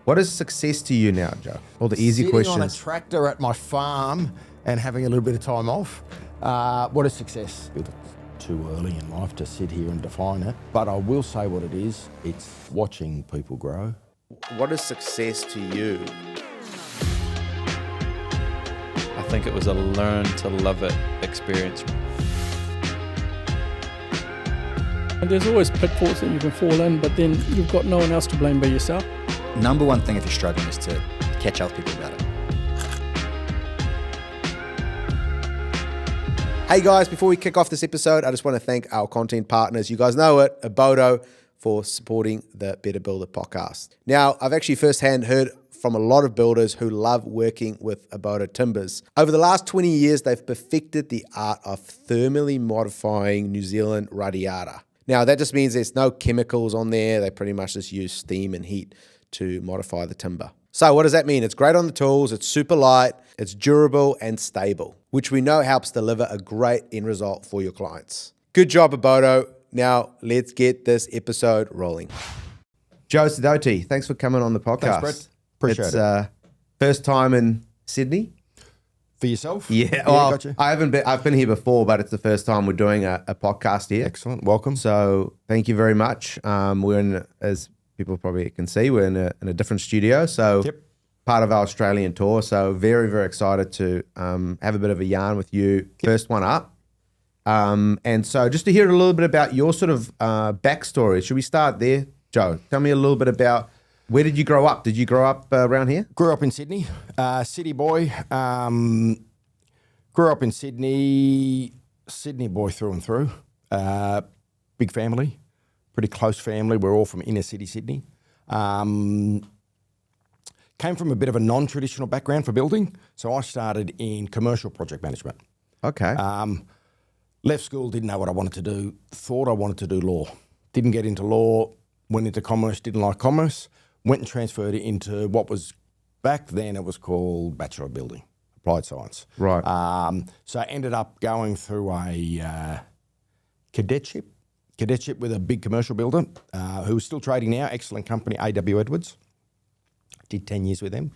What is success to you now, Joe? All the easy questions. Sitting on a tractor at my farm and having a little bit of time off. What is success? It's too early in life to sit here and define it, but I will say what it is. It's watching people grow. What is success to you? I think it was a learn to love it experience. And there's always pitfalls that you can fall in, but then you've got no one else to blame but yourself. Number one thing if you're struggling is to catch other people about it. Hey guys, before we kick off this episode, I just want to thank our content partners. You guys know it, Abodo, for supporting the Better Builder podcast. Now, I've actually firsthand heard from a lot of builders who love working with Abodo timbers. Over the last 20 years, they've perfected the art of thermally modifying New Zealand radiata. Now, that just means there's no chemicals on there. They pretty much just use steam and heat to modify the timber. So what does that mean? It's great on the tools, it's super light, it's durable and stable, which we know helps deliver a great end result for your clients. Good job, Abodo. Now, let's get this episode rolling. Joe Sidoti, thanks for coming on the podcast. Thanks, Brett. Appreciate it. First time in Sydney. For yourself? Yeah, well, gotcha. I've been here before, but it's the first time we're doing a podcast here. Excellent, welcome. So thank you very much. We're in, as people probably can see, we're in a different studio. So part of our Australian tour. So very, very excited to have a bit of a yarn with you. First one up. And so just to hear a little bit about your sort of backstory. Should we start there, Joe? Tell me a little bit about, where did you grow up? Did you grow up around here? Grew up in Sydney, city boy. Grew up in Sydney boy through and through. Big family, pretty close family. We're all from inner city Sydney. Came from a bit of a non-traditional background for building. So I started in commercial project management. Okay. Left school, didn't know what I wanted to do. Thought I wanted to do law. Didn't get into law, went into commerce, didn't like commerce. Went and transferred it into what was, back then it was called Bachelor of Building, Applied Science. Right. So I ended up going through a cadetship with a big commercial builder who's still trading now, excellent company, A.W. Edwards. Did 10 years with them.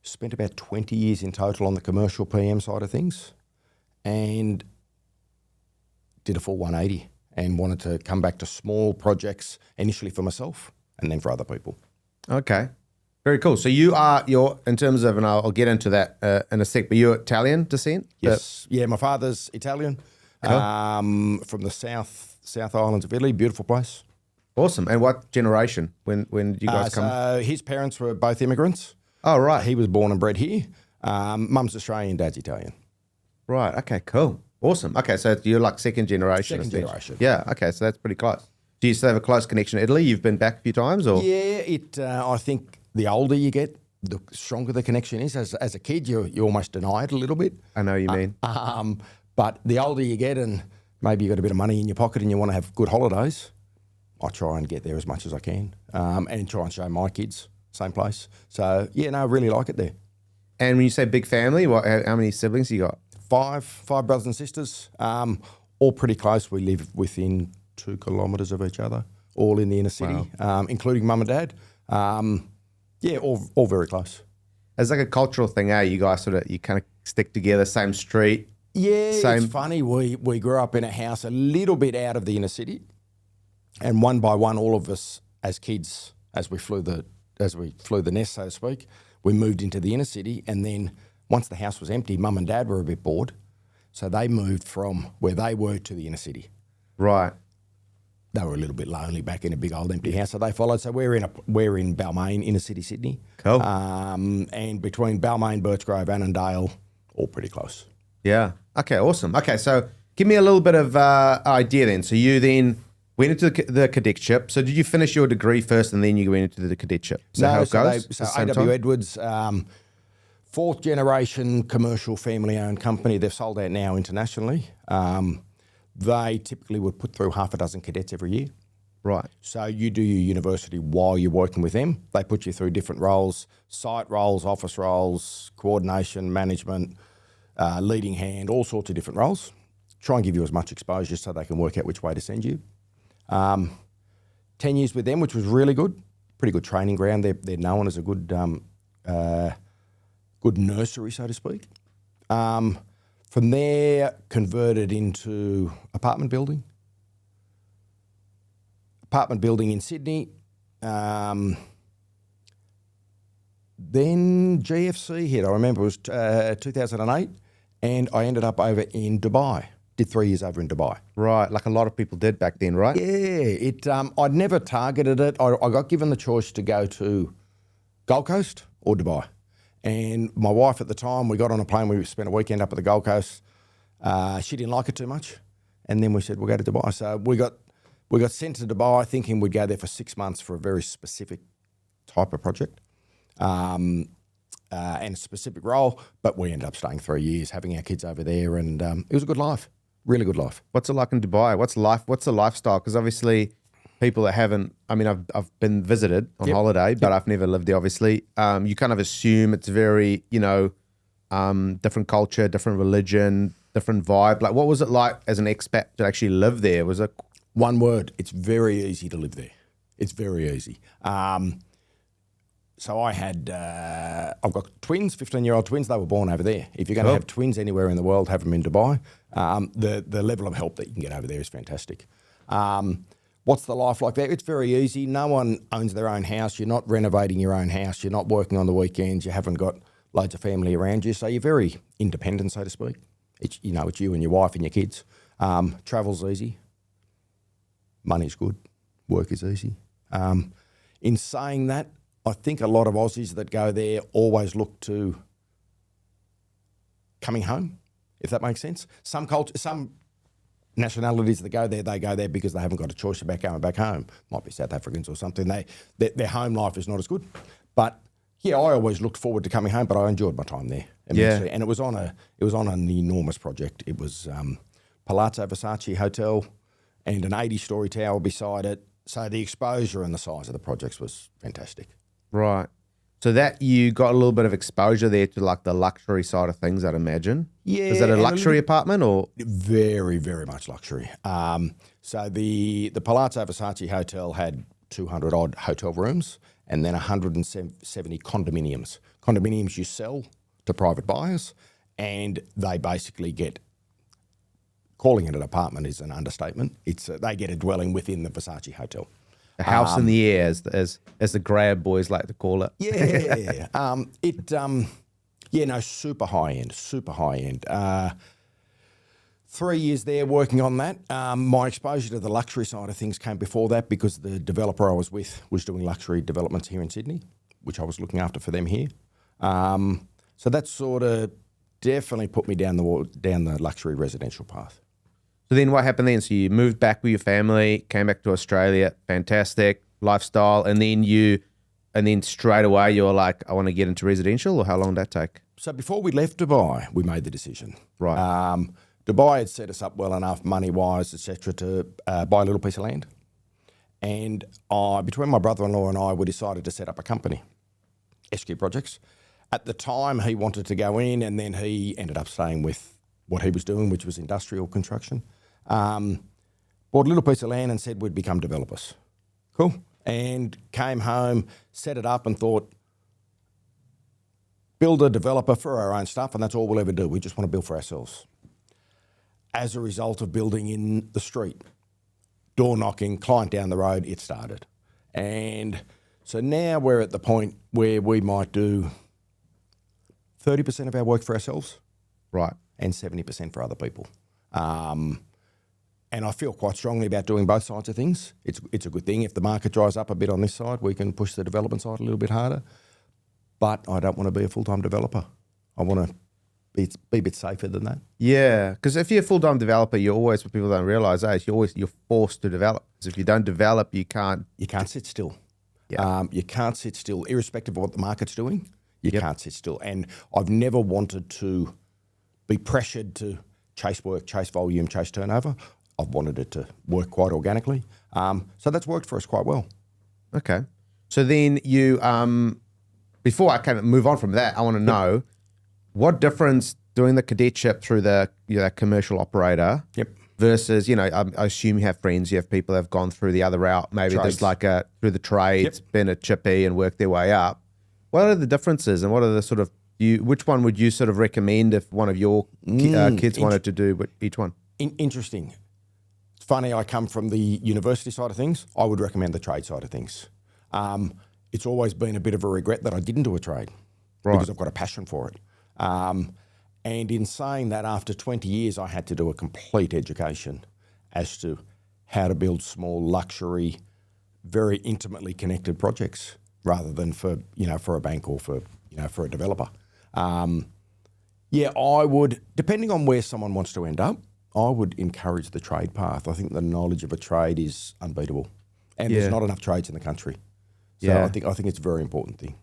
Spent about 20 years in total on the commercial PM side of things and did a full 180. And wanted to come back to small projects initially for myself and then for other people. Okay. Very cool. So you're in terms of, and I'll get into that in a sec, but you're Italian descent? Yes. Yeah, my father's Italian. Cool. From the South Islands of Italy, beautiful place. Awesome. And what generation? When did you guys come? So his parents were both immigrants. Oh, right. He was born and bred here. Mum's Australian, dad's Italian. Right. Okay, cool. Awesome. Okay, so you're like second generation. Second generation. Yeah. Okay, so that's pretty close. Do you still have a close connection to Italy? You've been back a few times, or? Yeah. I think the older you get, the stronger the connection is. As a kid, you almost deny it a little bit. I know what you mean. But the older you get, and maybe you've got a bit of money in your pocket, and you want to have good holidays, I try and get there as much as I can, and try and show my kids same place. So yeah, no, I really like it there. And when you say big family, how many siblings you got? Five brothers and sisters, all pretty close. We live within 2 kilometres of each other, all in the inner city, including mum and dad. Yeah, all very close. It's like a cultural thing, eh? You guys you kind of stick together, same street. Yeah, it's funny. We grew up in a house a little bit out of the inner city, and one by one, all of us as kids, as we flew the nest, so to speak, we moved into the inner city, and then once the house was empty, mum and dad were a bit bored. So they moved from where they were to the inner city. Right. They were a little bit lonely back in a big old empty house, so they followed. So we're in Balmain, inner city Sydney. Cool. And between Balmain, Birchgrove, Annandale, all pretty close. Yeah. Okay, awesome. Okay, so give me a little bit of idea then. So you then went into the cadetship. So did you finish your degree first and then you went into the cadetship? Is that how it goes? So A.W. Edwards, fourth generation commercial family-owned company. They've sold out now internationally. They typically would put through half a dozen cadets every year. Right. So you do your university while you're working with them. They put you through different roles, site roles, office roles, coordination, management, leading hand, all sorts of different roles. Try and give you as much exposure so they can work out which way to send you. 10 years with them, which was really good. pretty good training ground. They're known as a good good nursery, so to speak. From there, converted into apartment building in Sydney. Then GFC hit. I remember it was 2008, and I ended up over in Dubai. Did 3 years over in Dubai. Right, like a lot of people did back then, right? Yeah, I'd never targeted it. I got given the choice to go to Gold Coast or Dubai. And my wife at the time, we got on a plane, we spent a weekend up at the Gold Coast. She didn't like it too much. And then we said, we'll go to Dubai. So we got sent to Dubai thinking we'd go there for 6 months for a very specific type of project. And a specific role, but we ended up staying 3 years, having our kids over there, and it was a good life, really good life. What's it like in Dubai? What's the lifestyle? Because obviously, people that haven't, I mean, I've been visited on holiday, but I've never lived there. Obviously, you kind of assume it's very, different culture, different religion, different vibe. Like, what was it like as an expat to actually live there? Was it one word? It's very easy to live there. It's very easy. So I've got twins, 15-year-old twins. They were born over there. If you're going to have twins anywhere in the world, have them in Dubai. The level of help that you can get over there is fantastic. What's the life like there? It's very easy. No one owns their own house. You're not renovating your own house. You're not working on the weekends. You haven't got loads of family around you. So you're very independent, so to speak. It's you and your wife and your kids. Travel's easy. Money's good. Work is easy. In saying that, I think a lot of Aussies that go there always look to coming home, if that makes sense. Some nationalities that go there, they go there because they haven't got a choice about going back home. Might be South Africans or something. Their home life is not as good. But yeah, I always looked forward to coming home, but I enjoyed my time there immensely. Yeah. And it was on an enormous project. It was Palazzo Versace Hotel and an 80-story tower beside it. So the exposure and the size of the projects was fantastic. Right. So that you got a little bit of exposure there to like the luxury side of things, I'd imagine. Yeah. Is that a luxury apartment or? Very, very much luxury. So the Palazzo Versace Hotel had 200 odd hotel rooms and then 170 condominiums. Condominiums you sell to private buyers, and they basically get, calling it an apartment is an understatement. They get a dwelling within the Versace Hotel. A house in the air, as the grab boys like to call it. Yeah. Super high end. 3 years there working on that. My exposure to the luxury side of things came before that because the developer I was with was doing luxury developments here in Sydney, which I was looking after for them here. So that sort of definitely put me down the luxury residential path. So then what happened then? So you moved back with your family, came back to Australia, fantastic lifestyle, and then straight away you were like, I want to get into residential, or how long did that take? So before we left Dubai, we made the decision. Right. Dubai had set us up well enough money-wise, etc., to buy a little piece of land. And between my brother-in-law and I, we decided to set up a company, SQ Projects. At the time, he wanted to go in, and then he ended up staying with what he was doing, which was industrial construction. Bought a little piece of land and said we'd become developers. Cool. And came home, set it up and thought, build a developer for our own stuff, and that's all we'll ever do. We just want to build for ourselves. As a result of building in the street, door knocking, client down the road, it started. And so now we're at the point where we might do 30% of our work for ourselves. Right. And 70% for other people. And I feel quite strongly about doing both sides of things. It's a good thing. If the market dries up a bit on this side, we can push the development side a little bit harder. But I don't want to be a full-time developer. I want to be a bit safer than that. Yeah, because if you're a full-time developer, you're always, what people don't realise, you're forced to develop. Because if you don't develop, you can't sit still. Yeah. You can't sit still, irrespective of what the market's doing. You can't sit still. And I've never wanted to be pressured to chase work, chase volume, chase turnover. I've wanted it to work quite organically. So that's worked for us quite well. Okay. So then you, before I kind of move on from that, I want to know what difference doing the cadetship through the commercial operator versus, you know, I assume you have friends, you have people that have gone through the other route, maybe Trades. just like through the trades, Yep. been a chippy and worked their way up. What are the differences and what are the sort of, which one would you sort of recommend if one of your kids wanted to do each one? Interesting. It's funny, I come from the university side of things. I would recommend the trade side of things. It's always been a bit of a regret that I didn't do a trade because I've got a passion for it. And in saying that, after 20 years, I had to do a complete education as to how to build small luxury, very intimately connected projects rather than for a bank or for a developer. I would, depending on where someone wants to end up, I would encourage the trade path. I think the knowledge of a trade is unbeatable, and there's not enough trades in the country. So I think it's a very important thing.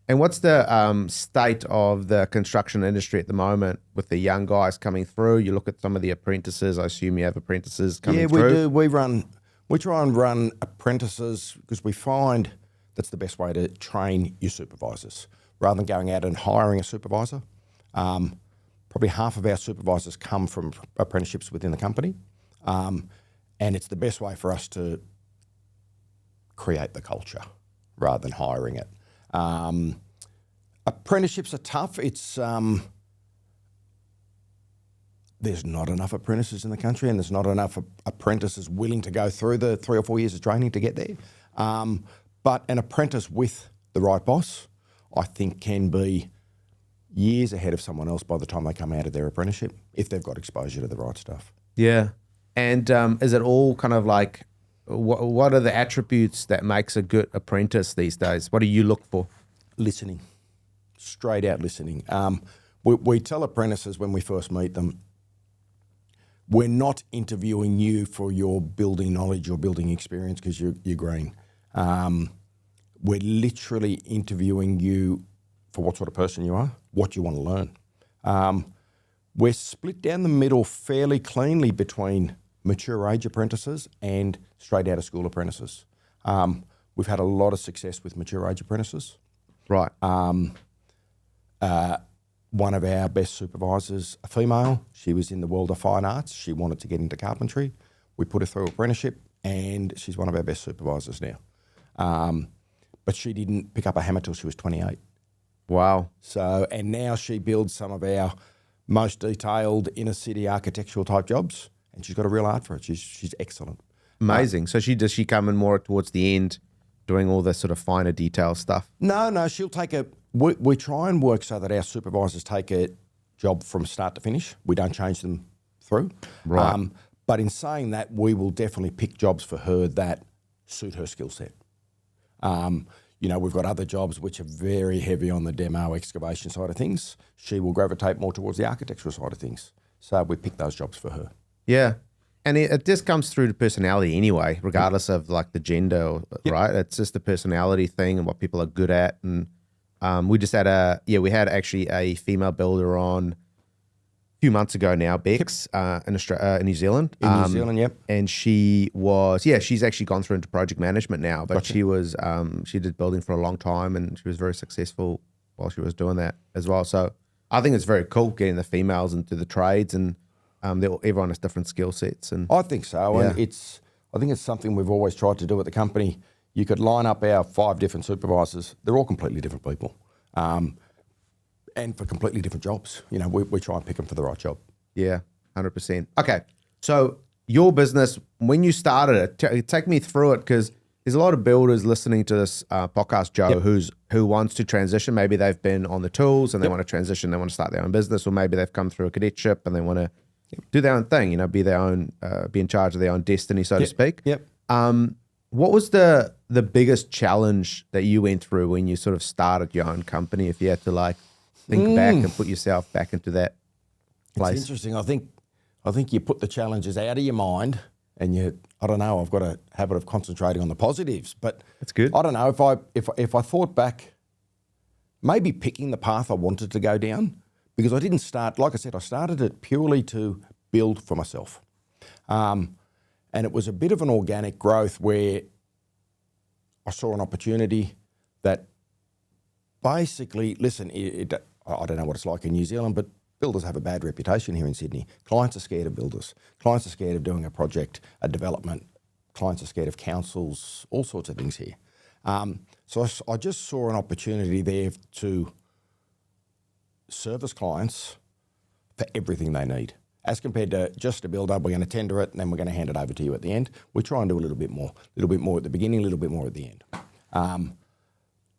And what's the state of the construction industry at the moment with the young guys coming through? You look at some of the apprentices. I assume you have apprentices coming through. Yeah, we do. We try and run apprentices because we find that's the best way to train your supervisors rather than going out and hiring a supervisor. Probably half of our supervisors come from apprenticeships within the company, and it's the best way for us to create the culture rather than hiring it. Apprenticeships are tough. It's there's not enough apprentices in the country, and there's not enough apprentices willing to go through the 3 or 4 years of training to get there. But an apprentice with the right boss, I think, can be years ahead of someone else by the time they come out of their apprenticeship if they've got exposure to the right stuff. Yeah. And is it all kind of like, what are the attributes that makes a good apprentice these days? What do you look for? Listening, straight out listening. We tell apprentices when we first meet them, we're not interviewing you for your building knowledge or building experience because you're green. We're literally interviewing you for what sort of person you are, what you want to learn. We're split down the middle fairly cleanly between mature age apprentices and straight out of school apprentices. We've had a lot of success with mature age apprentices. Right. One of our best supervisors, a female, she was in the world of fine arts. She wanted to get into carpentry. We put her through apprenticeship and she's one of our best supervisors now. But she didn't pick up a hammer till she was 28. Wow. So, and now she builds some of our most detailed inner city architectural type jobs, and she's got a real art for it. She's excellent. Amazing. So does she come in more towards the end, doing all the sort of finer detail stuff? No, she'll take we try and work so that our supervisors take a job from start to finish. We don't change them through. Right. But in saying that, we will definitely pick jobs for her that suit her skill set. We've got other jobs which are very heavy on the demo excavation side of things. She will gravitate more towards the architectural side of things. So we pick those jobs for her. Yeah. And it just comes through to personality anyway, regardless of like the gender, right? It's just a personality thing and what people are good at. And we just had we had actually a female builder on a few months ago now, Bex, in New Zealand. In New Zealand, yep. And she was, she's actually gone through into project management now, but Gotcha. she was, she did building for a long time and she was very successful while she was doing that as well. So I think it's very cool getting the females into the trades and everyone has different skill sets. And I think so. Yeah. And I think it's something we've always tried to do at the company. You could line up our 5 different supervisors. They're all completely different people. And for completely different jobs. We try and pick them for the right job. Yeah, 100%. Okay, so your business, when you started it, take me through it because there's a lot of builders listening to this podcast, Joe, who wants to transition. Maybe they've been on the tools and they want to transition. They want to start their own business, or maybe they've come through a cadetship and they want to do their own thing. Be their own, be in charge of their own destiny, so to speak. Yep. What was the biggest challenge that you went through when you sort of started your own company? If you had to like think back and put yourself back into that place. It's interesting. I think you put the challenges out of your mind and I don't know, I've got a habit of concentrating on the positives, but that's good. I don't know if I thought back, maybe picking the path I wanted to go down, because I didn't start, like I said, I started it purely to build for myself. And it was a bit of an organic growth where I saw an opportunity that basically, listen, I don't know what it's like in New Zealand, but builders have a bad reputation here in Sydney. Clients are scared of builders. Clients are scared of doing a project, a development. Clients are scared of councils, all sorts of things here. So I just saw an opportunity there to service clients for everything they need. As compared to just a builder, we're going to tender it and then we're going to hand it over to you at the end. We try and do a little bit more at the beginning, a little bit more at the end.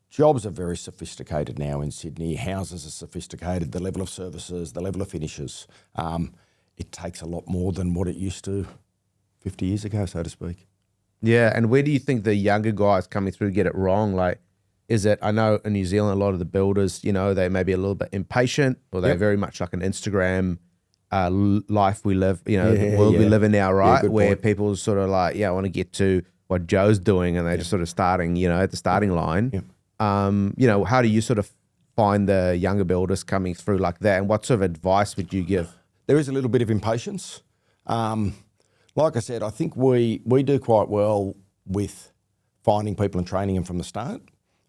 Jobs are very sophisticated now in Sydney. Houses are sophisticated. The level of services, the level of finishes. It takes a lot more than what it used to 50 years ago, so to speak. Yeah, and where do you think the younger guys coming through get it wrong? Like, is it, I know in New Zealand, a lot of the builders, they may be a little bit impatient, or they're very much like an Instagram life we live, the world we live in now, right? Where people sort of like, I want to get to what Joe's doing, and they're just sort of starting, at the starting line. Yep. How do you sort of find the younger builders coming through like that, and what sort of advice would you give? There is a little bit of impatience. Like I said, I think we do quite well with finding people and training them from the start.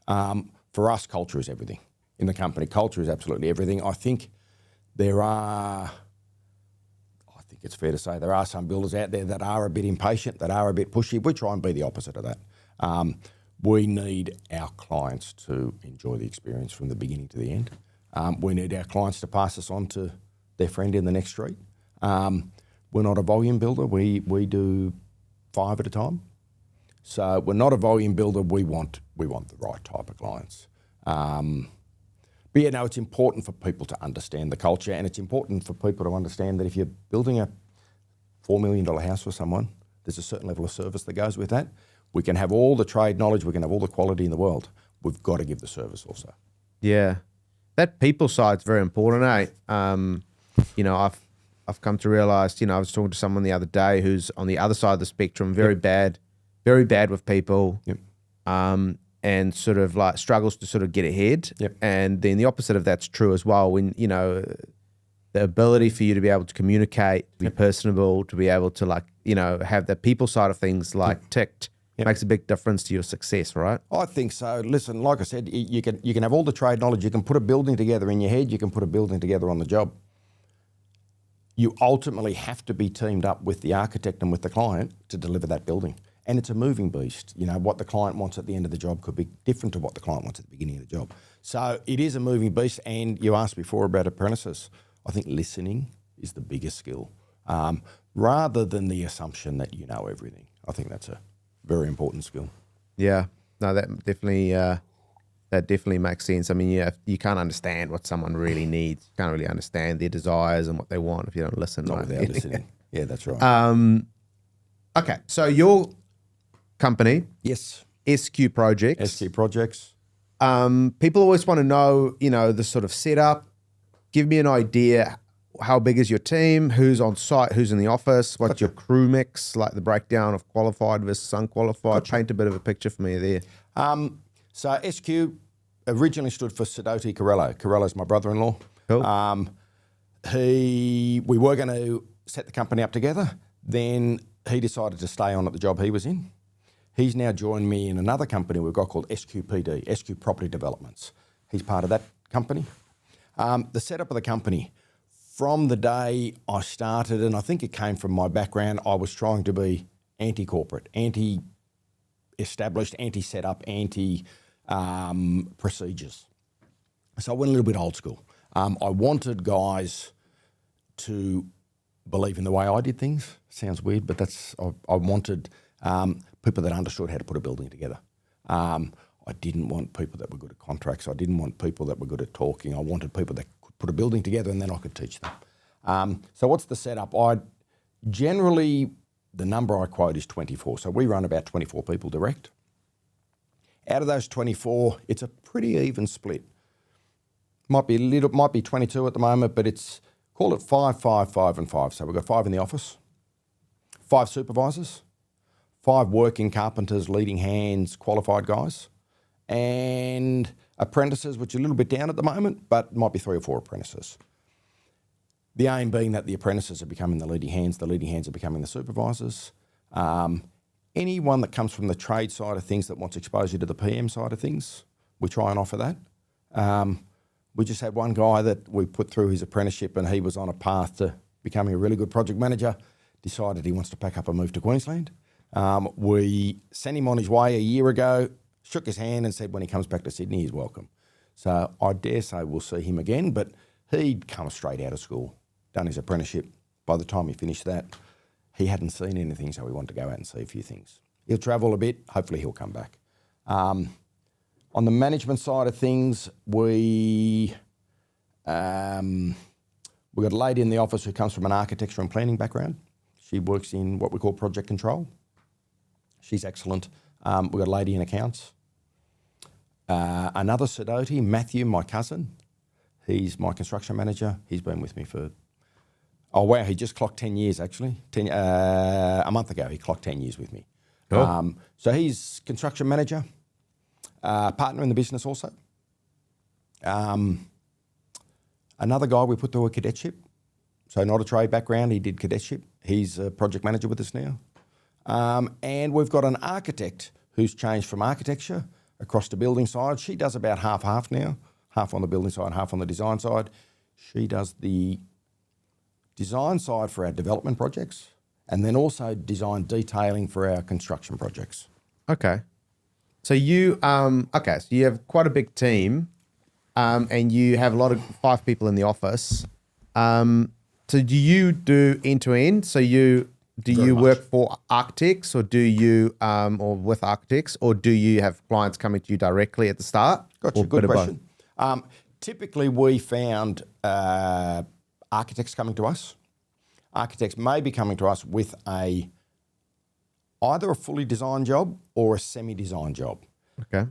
For us, culture is everything. In the company, culture is absolutely everything. I think it's fair to say there are some builders out there that are a bit impatient, that are a bit pushy. We try and be the opposite of that. We need our clients to enjoy the experience from the beginning to the end. We need our clients to pass us on to their friend in the next street. We're not a volume builder. We do 5 at a time. So we're not a volume builder. We want the right type of clients. But it's important for people to understand the culture, and it's important for people to understand that if you're building a $4 million house for someone, there's a certain level of service that goes with that. We can have all the trade knowledge, we can have all the quality in the world. We've got to give the service also. Yeah. That people side's very important, eh? I've come to realise, I was talking to someone the other day who's on the other side of the spectrum, very bad with people. Yep. And sort of like struggles to sort of get ahead. Yep. And then the opposite of that's true as well. When, the ability for you to be able to communicate, be personable, to be able to have the people side of things ticked, makes a big difference to your success, right? I think so. Listen, like I said, you can have all the trade knowledge. You can put a building together in your head. You can put a building together on the job. You ultimately have to be teamed up with the architect and with the client to deliver that building. And it's a moving beast. What the client wants at the end of the job could be different to what the client wants at the beginning of the job. So it is a moving beast. And you asked before about apprentices. I think listening is the biggest skill, rather than the assumption that you know everything. I think that's a very important skill. Yeah, no, that definitely makes sense. I mean, you can't understand what someone really needs. You can't really understand their desires and what they want if you don't listen. Not without listening. Yeah, that's right. Okay, so your company, yes, SQ Projects. SQ Projects. People always want to know, the sort of setup. Give me an idea. How big is your team? Who's on site? Who's in the office? What's your crew mix? Like the breakdown of qualified versus unqualified. Paint a bit of a picture for me there. So SQ originally stood for Sidoti Corello. Corello's my brother-in-law. Cool. We were going to set the company up together. Then he decided to stay on at the job he was in. He's now joined me in another company we've got called SQPD, SQ Property Developments. He's part of that company. The setup of the company, from the day I started, and I think it came from my background, I was trying to be anti-corporate, anti-established, anti-setup, anti-procedures. So I went a little bit old school. I wanted guys to believe in the way I did things. Sounds weird, but I wanted people that understood how to put a building together. I didn't want people that were good at contracts. I didn't want people that were good at talking. I wanted people that could put a building together and then I could teach them. So what's the setup? Generally, the number I quote is 24. So we run about 24 people direct. Out of those 24, it's a pretty even split. Might be 22 at the moment, but call it 5, 5, 5 and 5. So we've got 5 in the office, 5 supervisors, 5 working carpenters, leading hands, qualified guys, and apprentices, which are a little bit down at the moment, but might be 3 or 4 apprentices. The aim being that the apprentices are becoming the leading hands are becoming the supervisors. Anyone that comes from the trade side of things that wants exposure to the PM side of things, we try and offer that. We just had one guy that we put through his apprenticeship and he was on a path to becoming a really good project manager, decided he wants to pack up and move to Queensland. We sent him on his way a year ago, shook his hand and said when he comes back to Sydney, he's welcome. So I dare say we'll see him again, but he'd come straight out of school, done his apprenticeship. By the time he finished that, he hadn't seen anything, so we wanted to go out and see a few things. He'll travel a bit, hopefully he'll come back. On the management side of things, we got a lady in the office who comes from an architecture and planning background. She works in what we call project control. She's excellent. We've got a lady in accounts. Another Sidoti, Matthew, my cousin. He's my construction manager. He's been with me for, he just clocked 10 years actually. A month ago, he clocked 10 years with me. Cool. So he's construction manager, partner in the business also. Another guy we put through a cadetship. So not a trade background, he did cadetship. He's a project manager with us now. And we've got an architect who's changed from architecture across the building side. She does about half now, half on the building side, half on the design side. She does the design side for our development projects and then also design detailing for our construction projects. Okay. So you so you have quite a big team, and you have a lot of 5 people in the office. So do you do end to end? So you work for architects, or do you or with architects, or do you have clients coming to you directly at the start? Gotcha, good question. Typically, we found architects coming to us. Architects may be coming to us with either a fully designed job or a semi-designed job. Okay.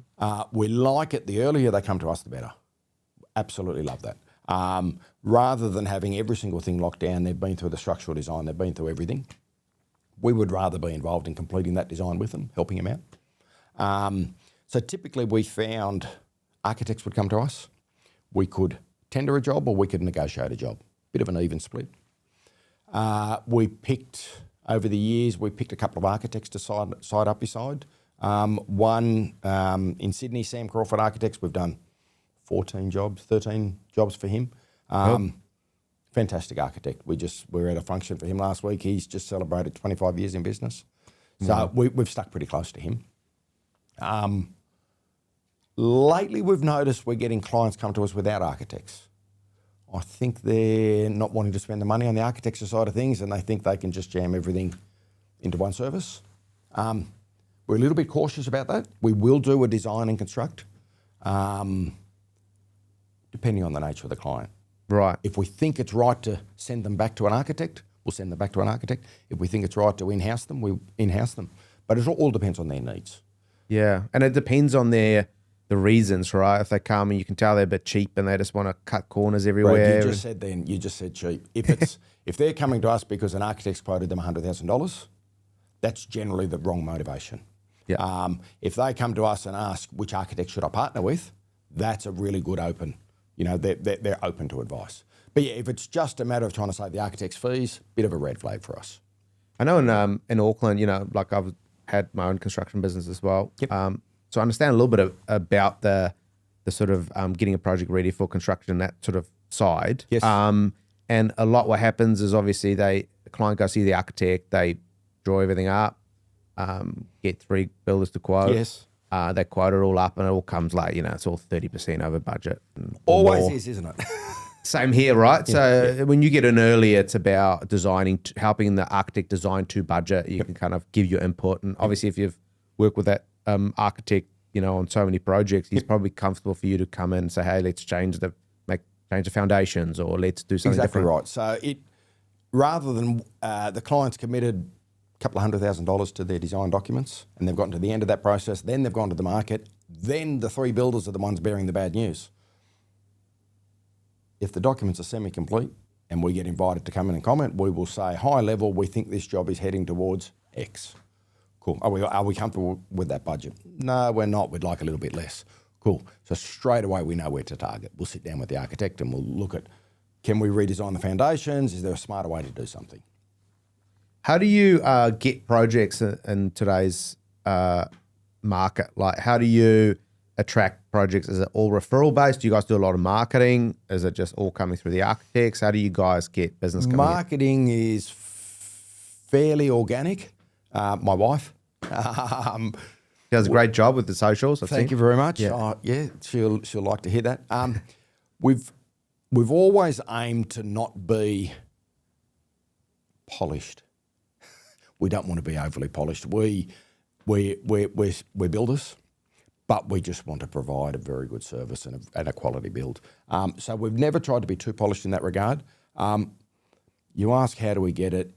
We like it. The earlier they come to us, the better. Absolutely love that. Rather than having every single thing locked down, they've been through the structural design, they've been through everything. We would rather be involved in completing that design with them, helping them out. So typically we found architects would come to us. We could tender a job or we could negotiate a job. Bit of an even split. Over the years, we picked a couple of architects to side up beside. One in Sydney, Sam Crawford Architects, we've done 13 jobs for him. Fantastic architect. We were at a function for him last week. He's just celebrated 25 years in business. So we've stuck pretty close to him. Lately, we've noticed we're getting clients come to us without architects. I think they're not wanting to spend the money on the architecture side of things and they think they can just jam everything into one service. We're a little bit cautious about that. We will do a design and construct, depending on the nature of the client. Right. If we think it's right to send them back to an architect, we'll send them back to an architect. If we think it's right to in-house them, we in-house them. But it all depends on their needs. Yeah, and it depends on the reasons, right? If they come and you can tell they're a bit cheap and they just want to cut corners everywhere. Brad, you just said cheap. If they're coming to us because an architect's quoted them $100,000, that's generally the wrong motivation. Yeah. If they come to us and ask which architect should I partner with, that's a really good open. They're open to advice. But yeah, if it's just a matter of trying to save the architect's fees, bit of a red flag for us. I know in Auckland, like I've had my own construction business as well. Yep. So I understand a little bit about the sort of getting a project ready for construction, that sort of side. Yes. And a lot what happens is obviously the client goes see the architect, they draw everything up, get 3 builders to quote. Yes. They quote it all up and it all comes like, it's all 30% over budget. Always is, isn't it? Same here, right? So when you get in early, it's about designing, helping the architect design to budget. You can kind of give your input. And obviously if you've worked with that architect, on so many projects, he's probably comfortable for you to come in and say, hey, let's change the foundations or let's do something exactly different. Right. So rather than the client's committed a couple of $100,000 to their design documents and they've gotten to the end of that process, then they've gone to the market, then the 3 builders are the ones bearing the bad news. If the documents are semi-complete and we get invited to come in and comment, we will say, high level, we think this job is heading towards X. Cool. Are we comfortable with that budget? No, we're not. We'd like a little bit less. Cool. So straight away we know where to target. We'll sit down with the architect and we'll look at, can we redesign the foundations? Is there a smarter way to do something? How do you get projects in today's market? Like, how do you attract projects? Is it all referral based? Do you guys do a lot of marketing? Is it just all coming through the architects? How do you guys get business coming in? Marketing is fairly organic. My wife. She does a great job with the socials. Thank you very much. Yeah, she'll like to hear that. We've always aimed to not be polished. We don't want to be overly polished. We're builders, but we just want to provide a very good service and a quality build. So we've never tried to be too polished in that regard. You ask how do we get it?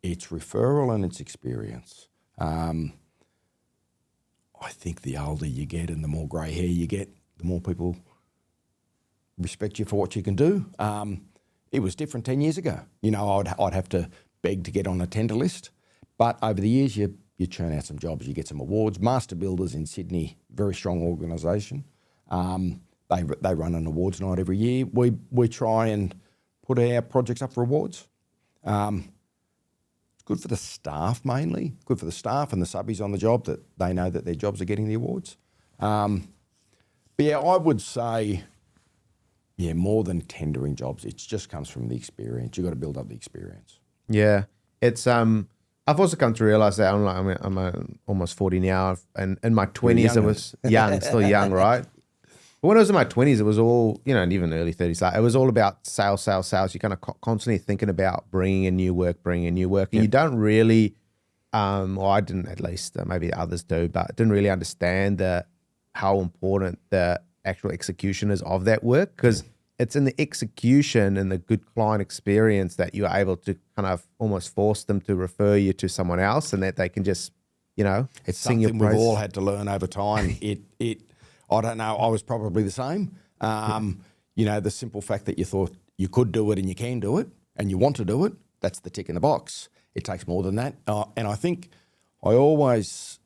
It's referral and it's experience. I think the older you get and the more grey hair you get, the more people respect you for what you can do. It was different 10 years ago. You know, I'd have to beg to get on a tender list. But over the years, you churn out some jobs, you get some awards. Master Builders in Sydney, very strong organisation. They run an awards night every year. We try and put our projects up for awards. It's good for the staff mainly, good for the staff and the subbies on the job that they know that their jobs are getting the awards. But yeah, I would say, more than tendering jobs, it just comes from the experience. You've got to build up the experience. Yeah, it's I've also come to realise that I'm almost 40 now, and in my 20s I was young, still young, right? But when I was in my 20s, it was all, and even early 30s, like, it was all about sales. You're kind of constantly thinking about bringing in new work, and you don't really, or I didn't at least, maybe others do, but didn't really understand how important the actual execution is of that work, because it's in the execution and the good client experience that you're able to kind of almost force them to refer you to someone else, and that they can just, it's sing your something praise. we've all had to learn over time. I don't know, I was probably the same. The simple fact that you thought you could do it and you can do it and you want to do it, that's the tick in the box. It takes more than that. And I think I always,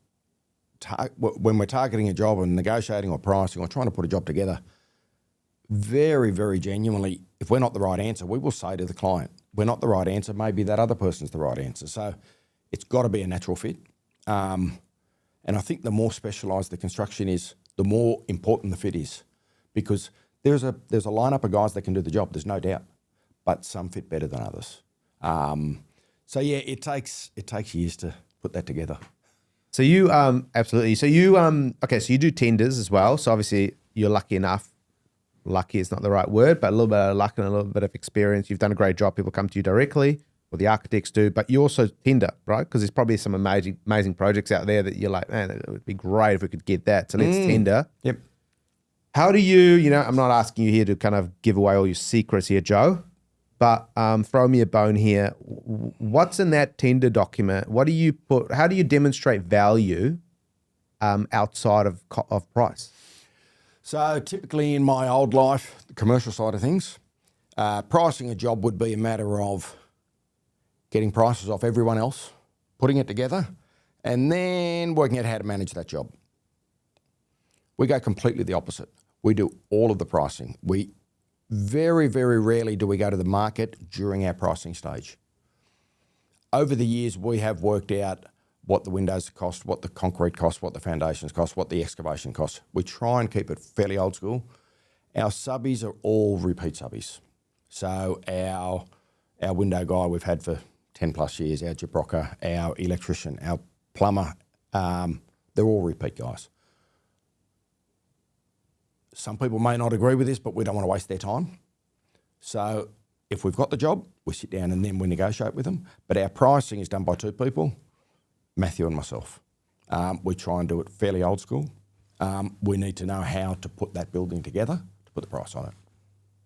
when we're targeting a job and negotiating or pricing or trying to put a job together, very, very genuinely, if we're not the right answer, we will say to the client, we're not the right answer, maybe that other person's the right answer. So it's got to be a natural fit. And I think the more specialised the construction is, the more important the fit is, because there's a lineup of guys that can do the job, there's no doubt, but some fit better than others. It takes years to put that together. So you absolutely. So you so you do tenders as well. So obviously you're lucky enough. Lucky is not the right word, but a little bit of luck and a little bit of experience. You've done a great job. People come to you directly, or the architects do, but you also tender, right? Because there's probably some amazing projects out there that you're like, man, it would be great if we could get that. So let's tender. Yep. How do you, I'm not asking you here to kind of give away all your secrets here, Joe, but throw me a bone here. What's in that tender document? What do you put? How do you demonstrate value outside of price? So typically in my old life, the commercial side of things, pricing a job would be a matter of getting prices off everyone else, putting it together, and then working out how to manage that job. We go completely the opposite. We do all of the pricing. We very, very rarely do we go to the market during our pricing stage. Over the years, we have worked out what the windows cost, what the concrete costs, what the foundations cost, what the excavation costs. We try and keep it fairly old school. Our subbies are all repeat subbies. So our window guy we've had for 10 plus years, our gyprocker, our electrician, our plumber, they're all repeat guys. Some people may not agree with this, but we don't want to waste their time. So if we've got the job, we sit down and then we negotiate with them. But our pricing is done by two people, Matthew and myself. We try and do it fairly old school. We need to know how to put that building together to put the price on it.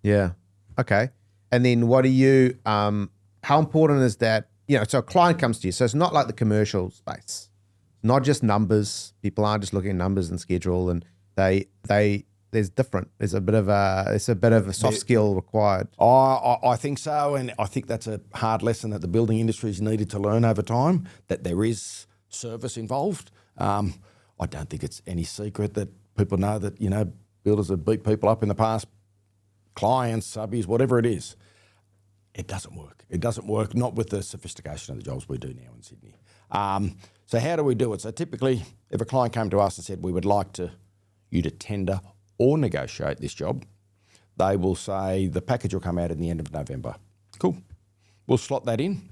Yeah. Okay. And then what do you, how important is that? So a client comes to you. So it's not like the commercial space, not just numbers. People aren't just looking at numbers and schedule, and there's different. There's a bit of a soft skill required. I think so, and I think that's a hard lesson that the building industry's needed to learn over time, that there is service involved. I don't think it's any secret that people know that, builders have beat people up in the past, clients, subbies, whatever it is. It doesn't work. It doesn't work, not with the sophistication of the jobs we do now in Sydney. So how do we do it? So typically, if a client came to us and said, we would like to, you to tender or negotiate this job, they will say the package will come out at the end of November. Cool. We'll slot that in.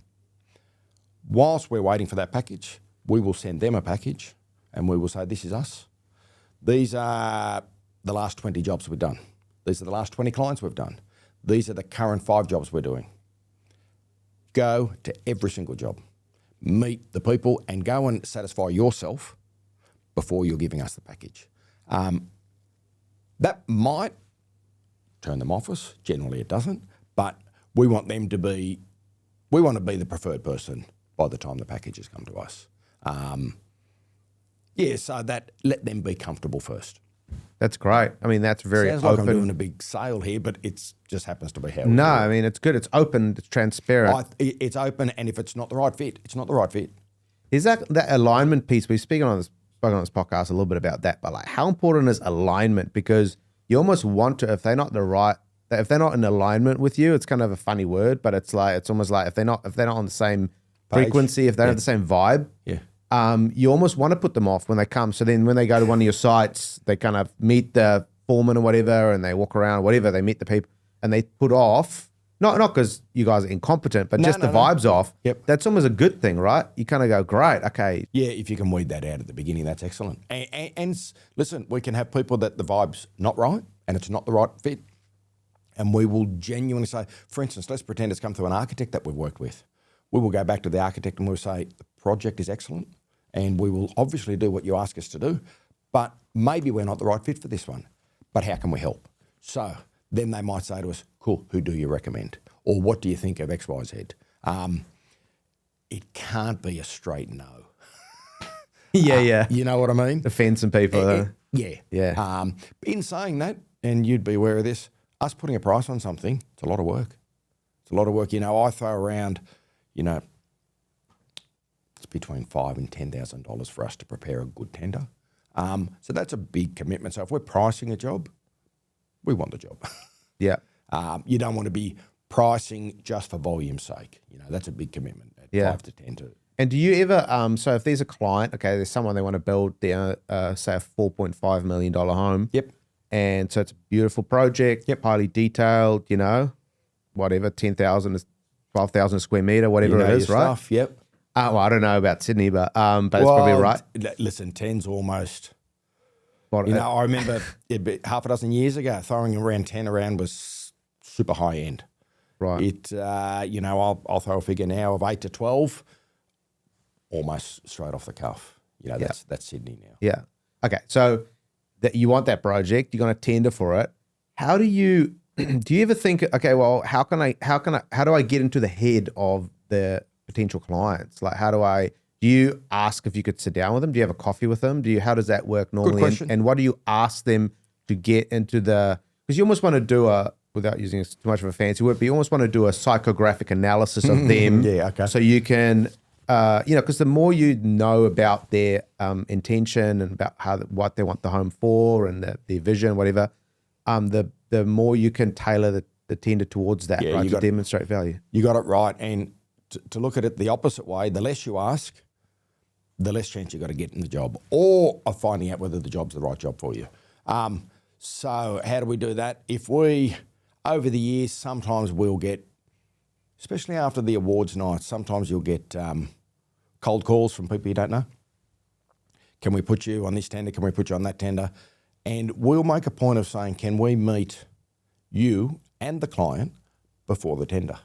Whilst we're waiting for that package, we will send them a package and we will say, this is us. These are the last 20 jobs we've done. These are the last 20 clients we've done. These are the current 5 jobs we're doing. Go to every single job. Meet the people and go and satisfy yourself before you're giving us the package. That might turn them off us. Generally it doesn't. But we want them to be, we want to be the preferred person by the time the packages come to us. So that let them be comfortable first. That's great. I mean, that's very Sounds open. like I'm doing a big sale here, but it just happens to be how. No, I mean, it's good. It's open. It's transparent. It's open, and if it's not the right fit, it's not the right fit. Is that alignment piece? We've spoken on this podcast a little bit about that, but like, how important is alignment? Because you almost want to, if they're not in alignment with you, it's kind of a funny word, but it's almost like if they're not on the same frequency, if they don't have the same vibe, you almost want to put them off when they come. So then when they go to one of your sites, they kind of meet the foreman or whatever, and they walk around or whatever, they meet the people, and they put off. Not because you guys are incompetent, but the vibe's off. Yep. That's almost a good thing, right? You kind of go, great, okay. Yeah, if you can weed that out at the beginning, that's excellent. And listen, we can have people that the vibe's not right and it's not the right fit. And we will genuinely say, for instance, let's pretend it's come through an architect that we've worked with. We will go back to the architect and we'll say, the project is excellent and we will obviously do what you ask us to do, but maybe we're not the right fit for this one. But how can we help? So then they might say to us, cool, who do you recommend? Or what do you think of X, Y, Z? It can't be a straight no. Yeah. You know what I mean? Offend some people. Yeah. In saying that, and you'd be aware of this, us putting a price on something, it's a lot of work. It's a lot of work. I throw around, it's between $5,000 and $10,000 for us to prepare a good tender. So that's a big commitment. So if we're pricing a job, we want the job. Yeah. You don't want to be pricing just for volume's sake. That's a big commitment at 5 to 10 to. And do you ever, so if there's a client, okay, there's someone they want to build their, say, a $4.5 million home. Yep. And so it's a beautiful project, highly detailed, whatever, 10,000 to 12,000 square meter, whatever it is, right? Stuff, yep. Well, I don't know about Sydney, but it's probably right. Listen, 10's almost. What, I remember half a dozen years ago, throwing around 10 around was super high end. Right. I'll throw a figure now of 8 to 12, almost straight off the cuff. That's Sydney now. Yeah. Okay. So that you want that project, you're going to tender for it. How do you ever think, okay, well, how do I get into the head of the potential clients? Like, do you ask if you could sit down with them? Do you have a coffee with them? How does that work normally? Good question. And what do you ask them to get into because you almost want to do without using too much of a fancy word, but you almost want to do a psychographic analysis of them. Yeah, okay. So you can, because the more you know about their intention and about what they want the home for and their vision, whatever, the more you can tailor the tender towards that, right, to demonstrate value. You got it right. And to look at it the opposite way, the less you ask, the less chance you got to get in the job or of finding out whether the job's the right job for you. So how do we do that? Over the years, sometimes we'll get, especially after the awards night, sometimes you'll get cold calls from people you don't know. Can we put you on this tender? Can we put you on that tender? And we'll make a point of saying, can we meet you and the client before the tender?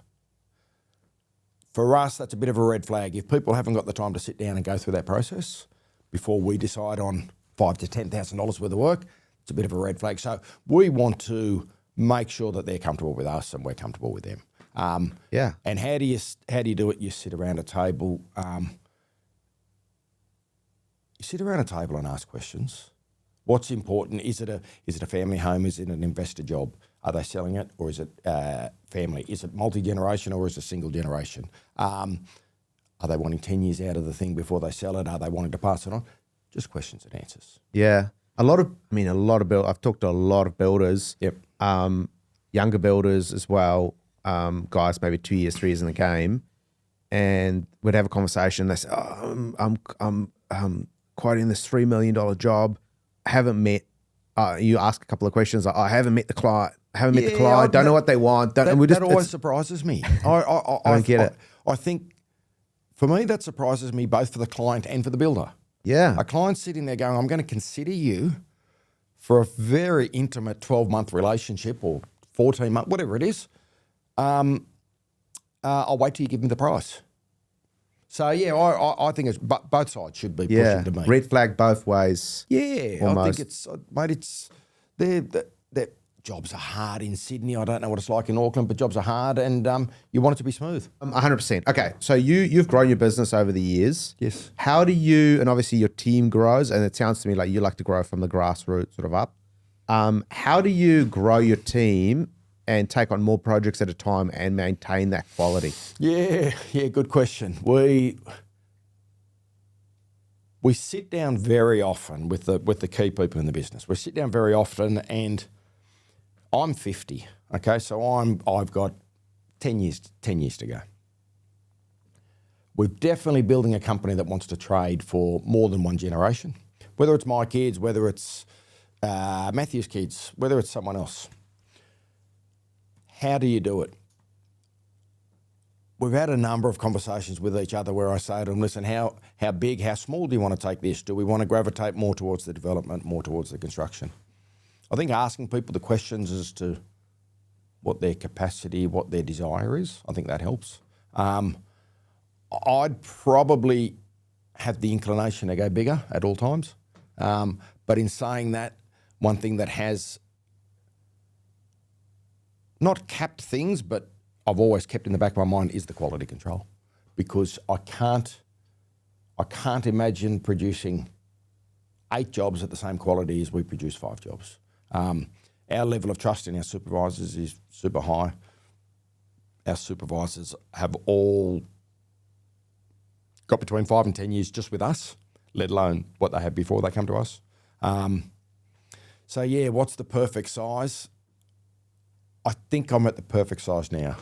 For us, that's a bit of a red flag. If people haven't got the time to sit down and go through that process before we decide on $5,000 to $10,000 worth of work, it's a bit of a red flag. So we want to make sure that they're comfortable with us and we're comfortable with them. And how do you do it? You sit around a table. You sit around a table and ask questions. What's important? Is it a family home? Is it an investor job? Are they selling it, or is it family? Is it multi-generation, or is it single generation? Are they wanting 10 years out of the thing before they sell it? Are they wanting to pass it on? Just questions and answers. Yeah. I've talked to a lot of builders. Yep. Younger builders as well, guys maybe 2 years, 3 years in the game, and we'd have a conversation. They say, I'm quoting this $3 million job. I haven't met you ask a couple of questions like, I haven't met the client, don't know what they want. That always surprises me. I don't get it. I think for me that surprises me both for the client and for the builder. Yeah. A client sitting there going, I'm going to consider you for a very intimate 12-month relationship or 14-month, whatever it is. I'll wait till you give me the price. So, yeah, I think it's both sides should be pushing to me. Red flag both ways. Yeah, almost. I think it's, they're jobs are hard in Sydney. I don't know what it's like in Auckland, but jobs are hard and you want it to be smooth. 100%. Okay, so you've grown your business over the years. Yes. How do you, and obviously your team grows, and it sounds to me like you like to grow from the grassroots sort of up. How do you grow your team and take on more projects at a time and maintain that quality? Yeah, good question. We sit down very often with the key people in the business. We sit down very often, and I'm 50. Okay, so I've got 10 years to go. We're definitely building a company that wants to trade for more than one generation. Whether it's my kids, whether it's Matthew's kids, whether it's someone else. How do you do it? We've had a number of conversations with each other where I say to them, listen, how big, how small do you want to take this? Do we want to gravitate more towards the development, more towards the construction? I think asking people the questions as to what their capacity, what their desire is, I think that helps. I'd probably have the inclination to go bigger at all times. But in saying that, one thing that has not capped things, but I've always kept in the back of my mind is the quality control, because I can't imagine producing 8 jobs at the same quality as we produce 5 jobs. Our level of trust in our supervisors is super high. Our supervisors have all got between 5 and 10 years just with us, let alone what they had before they come to us. So yeah, what's the perfect size? I think I'm at the perfect size now.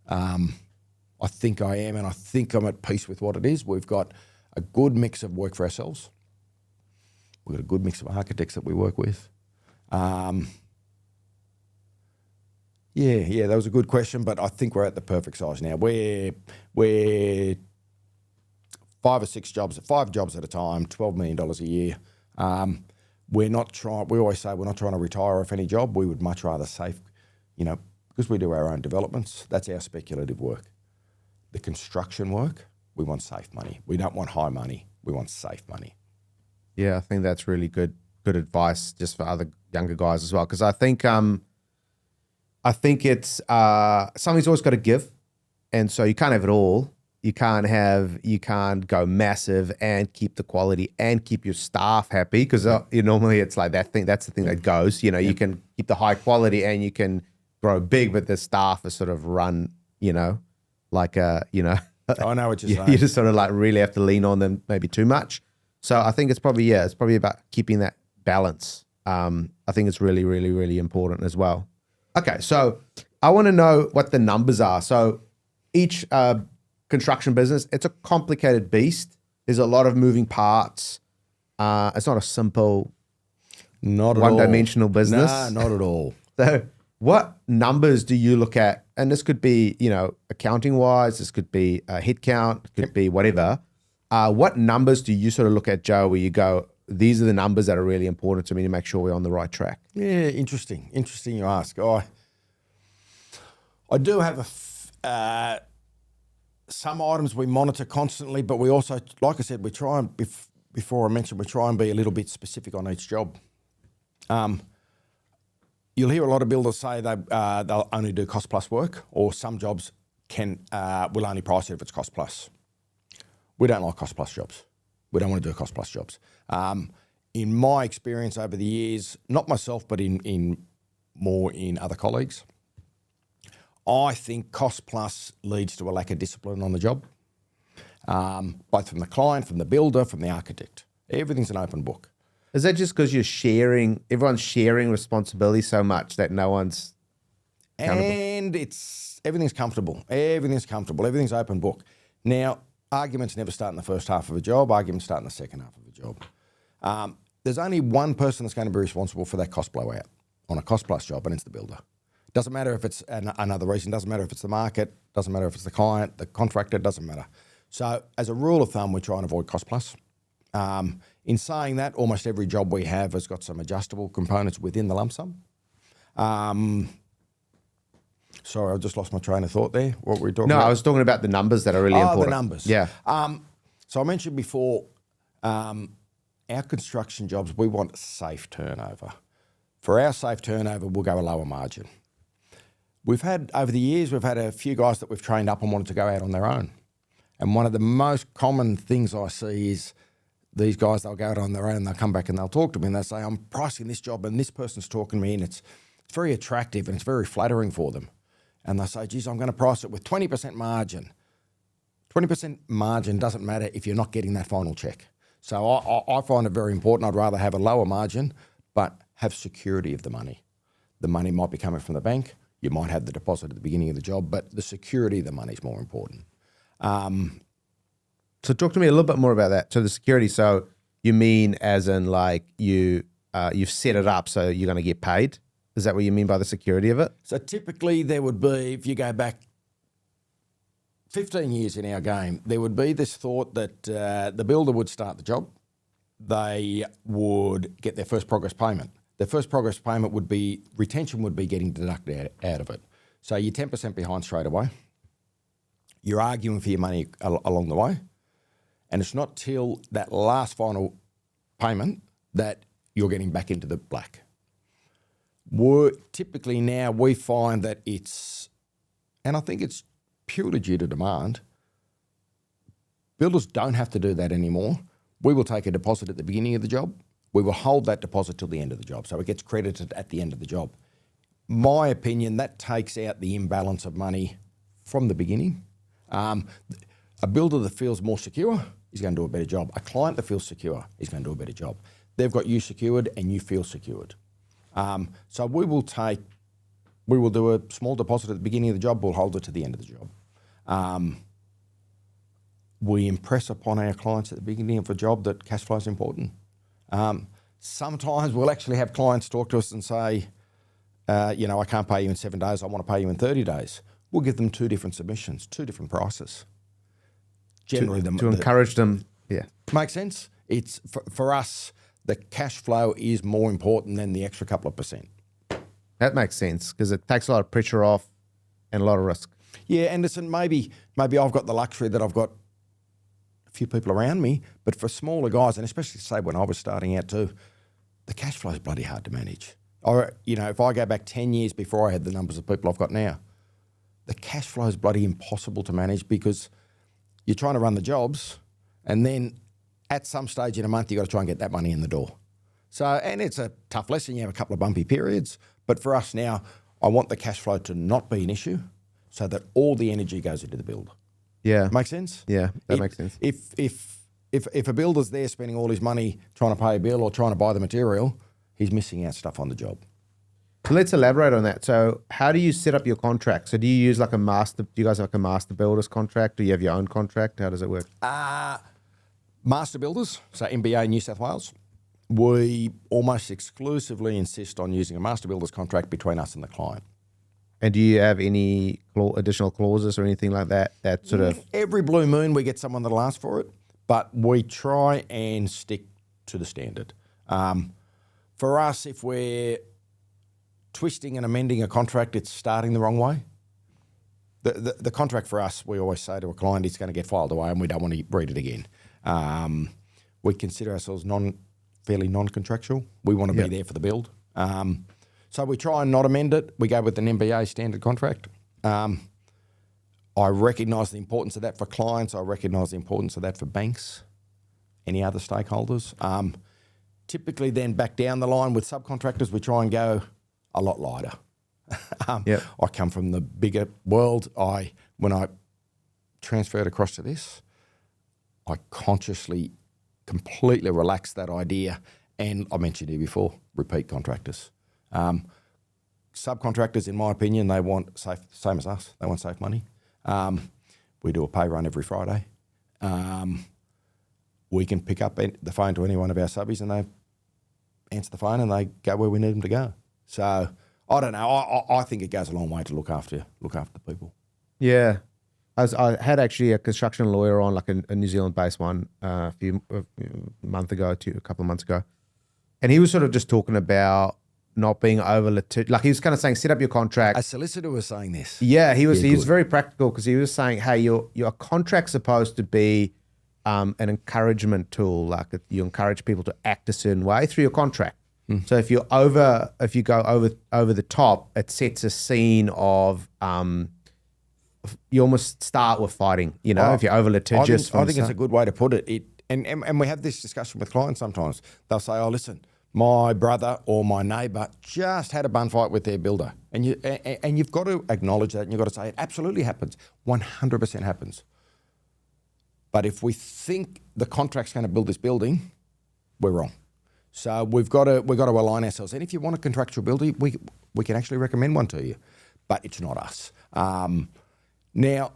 I think I am, and I think I'm at peace with what it is. We've got a good mix of work for ourselves. We've got a good mix of architects that we work with. Yeah, that was a good question, but I think we're at the perfect size now. We're 5 or 6 jobs, 5 jobs at a time, $12 million a year. We always say we're not trying to retire off any job. We would much rather save, because we do our own developments, that's our speculative work. The construction work, we want safe money. We don't want high money. We want safe money. Yeah, I think that's really good advice just for other younger guys as well. Because I think it's something's always got to give, and so you can't have it all. You can't go massive and keep the quality and keep your staff happy, because normally it's like that's the thing that goes. You can keep the high quality and you can grow big, but the staff is sort of run, like I know what you're saying. You just sort of like really have to lean on them maybe too much. So I think it's probably about keeping that balance. I think it's really, really, really important as well. Okay, so I want to know what the numbers are. So each construction business, it's a complicated beast. There's a lot of moving parts. It's not a simple, one-dimensional business. Nah, not at all. So what numbers do you look at? And this could be, accounting-wise, this could be headcount, it could be whatever. What numbers do you sort of look at, Joe, where you go, these are the numbers that are really important to me to make sure we're on the right track? Yeah, interesting. Interesting you ask. I do have some items we monitor constantly, but we also, like I said, we try and, before I mentioned, we try and be a little bit specific on each job. You'll hear a lot of builders say they'll only do cost plus work, or some jobs will only price it if it's cost plus. We don't like cost plus jobs. We don't want to do cost plus jobs. In my experience over the years, not myself, but in other colleagues, I think cost plus leads to a lack of discipline on the job, both from the client, from the builder, from the architect. Everything's an open book. Is that just because everyone's sharing responsibility so much that no one's accountable? And everything's comfortable. Everything's open book. Now, arguments never start in the first half of a job. Arguments start in the second half of a job. there's only one person that's going to be responsible for that cost blowout on a cost plus job, and it's the builder. Doesn't matter if it's another reason, doesn't matter if it's the market, doesn't matter if it's the client, the contractor, doesn't matter. So as a rule of thumb, we try and avoid cost plus. In saying that, almost every job we have has got some adjustable components within the lump sum. Sorry, I just lost my train of thought there. What were we talking about? No, I was talking about the numbers that are really important. The numbers. Yeah. So I mentioned before, our construction jobs, we want safe turnover. For our safe turnover, we'll go a lower margin. We've had, over the years, we've had a few guys that we've trained up and wanted to go out on their own. And one of the most common things I see is these guys, they'll go out on their own and they'll come back and they'll talk to me and they'll say, I'm pricing this job and this person's talking to me and it's very attractive and it's very flattering for them. And they'll say, geez, I'm going to price it with 20% margin. 20% margin doesn't matter if you're not getting that final check. So I find it very important. I'd rather have a lower margin, but have security of the money. The money might be coming from the bank. You might have the deposit at the beginning of the job, but the security of the money is more important. So talk to me a little bit more about that. So the security, so you mean as in like you've set it up so you're going to get paid? Is that what you mean by the security of it? So typically there would be, if you go back 15 years in our game, there would be this thought that the builder would start the job. They would get their first progress payment. Their first progress payment would be, retention would be getting deducted out of it. So you're 10% behind straight away. You're arguing for your money along the way. And it's not till that last final payment that you're getting back into the black. Typically now we find that it's, and I think it's purely due to demand, builders don't have to do that anymore. We will take a deposit at the beginning of the job. We will hold that deposit till the end of the job. So it gets credited at the end of the job. My opinion, that takes out the imbalance of money from the beginning. A builder that feels more secure is going to do a better job. A client that feels secure is going to do a better job. They've got you secured and you feel secured. So we will do a small deposit at the beginning of the job, we'll hold it to the end of the job. We impress upon our clients at the beginning of a job that cash flow is important. Sometimes we'll actually have clients talk to us and say, I can't pay you in 7 days, I want to pay you in 30 days. We'll give them 2 different submissions, 2 different prices. Generally, to encourage them, yeah. Makes sense? It's for us, the cash flow is more important than the extra couple of percent. That makes sense because it takes a lot of pressure off and a lot of risk. Yeah, Anderson, maybe I've got the luxury that I've got a few people around me, but for smaller guys, and especially say when I was starting out too, the cash flow is bloody hard to manage. Or, if I go back 10 years before I had the numbers of people I've got now, the cash flow is bloody impossible to manage because you're trying to run the jobs and then at some stage in a month, you've got to try and get that money in the door. So, and it's a tough lesson. You have a couple of bumpy periods. But for us now, I want the cash flow to not be an issue so that all the energy goes into the build. Yeah. Make sense? Yeah, that makes sense. If a builder's there spending all his money trying to pay a bill or trying to buy the material, he's missing out stuff on the job. So let's elaborate on that. So how do you set up your contract? So do you use do you guys have like a master builder's contract? Do you have your own contract? How does it work? Master builders, so MBA New South Wales, we almost exclusively insist on using a master builder's contract between us and the client. And do you have any additional clauses or anything like that? That sort of every blue moon we get someone that'll ask for it, but we try and stick to the standard. For us, if we're twisting and amending a contract, it's starting the wrong way. The contract for us, we always say to a client, it's going to get filed away and we don't want to read it again. We consider ourselves fairly non-contractual. We want to be there for the build. So we try and not amend it. We go with an MBA standard contract. I recognise the importance of that for clients. I recognise the importance of that for banks, any other stakeholders. Typically then back down the line with subcontractors, we try and go a lot lighter. I come from the bigger world. When I transferred across to this, I consciously completely relaxed that idea. And I mentioned here before, repeat contractors. Subcontractors, in my opinion, they want safe, same as us. They want safe money. We do a pay run every Friday. We can pick up the phone to any one of our subbies and answer the phone and they go where we need them to go. So I don't know. I think it goes a long way to look after people. Yeah. I had actually a construction lawyer on, like a New Zealand-based one, a couple of months ago. And he was sort of just talking about not being over like he was kind of saying, set up your contract. A solicitor was saying this. Yeah, he was very practical, because he was saying, hey, your contract's supposed to be an encouragement tool. Like you encourage people to act a certain way through your contract. So if you go over the top, it sets a scene of you almost start with fighting. You know, if you're over litigious. I think it's a good way to put it. And we have this discussion with clients sometimes. They'll say, "Oh, listen, my brother or my neighbour just had a bun fight with their builder," and you've got to acknowledge that, and you've got to say it absolutely happens, 100% happens. But if we think the contract's going to build this building, we're wrong. So we've got to align ourselves. And if you want a contractual building, we can actually recommend one to you, but it's not us. Now,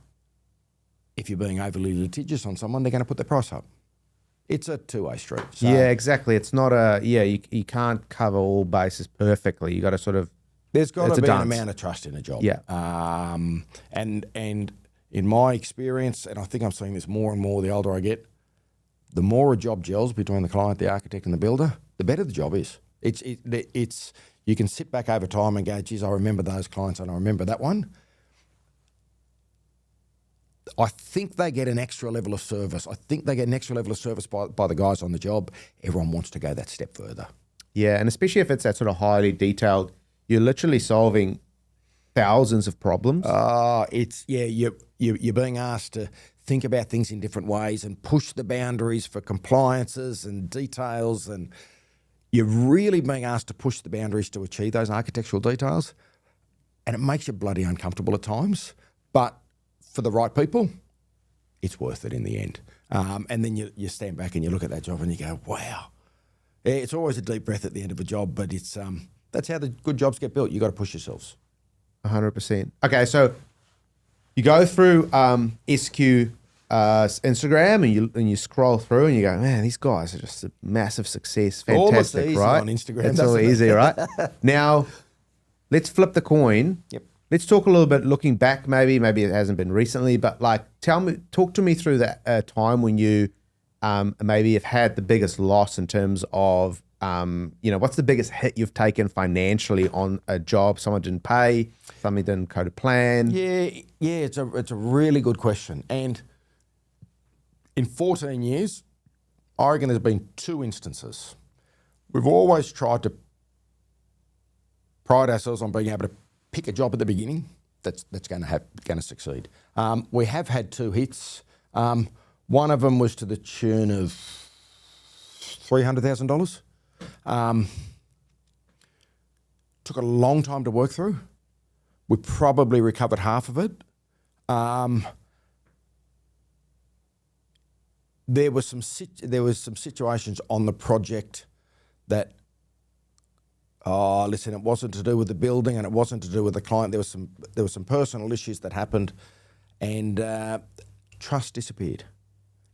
if you're being overly litigious on someone, they're going to put their price up. It's a two-way street. So. Yeah, exactly. It's not you can't cover all bases perfectly. You got to sort of. There's got to be an amount of trust in a job. Yeah. And in my experience, and I think I'm seeing this more and more the older I get, the more a job gels between the client, the architect, and the builder, the better the job is. It's you can sit back over time and go, geez, I remember those clients and I remember that one. I think they get an extra level of service. I think they get an extra level of service by the guys on the job. Everyone wants to go that step further. Yeah, and especially if it's that sort of highly detailed, you're literally solving thousands of problems. You're being asked to think about things in different ways and push the boundaries for compliances and details, and you're really being asked to push the boundaries to achieve those architectural details, and it makes you bloody uncomfortable at times, but for the right people, it's worth it in the end. And then you stand back and you look at that job and you go, wow. It's always a deep breath at the end of a job, but it's that's how the good jobs get built. You got to push yourselves. 100%. Okay, so you go through SQ Instagram and you scroll through and you go, man, these guys are just a massive success. Fantastic, almost easy right? on Instagram. It's all easy, right? Now, let's flip the coin. Yep. Let's talk a little bit looking back. Maybe it hasn't been recently, but like, talk to me through that time when you maybe have had the biggest loss in terms of, what's the biggest hit you've taken financially on a job? Someone didn't pay, something didn't go to plan. Yeah, it's a really good question. And in 14 years, I reckon there's been 2 instances. We've always tried to pride ourselves on being able to pick a job at the beginning that's going to succeed. We have had 2 hits. One of them was to the tune of $300,000. Took a long time to work through. We probably recovered half of it. There was some situations on the project that, listen, it wasn't to do with the building and it wasn't to do with the client. There was some personal issues that happened, and trust disappeared,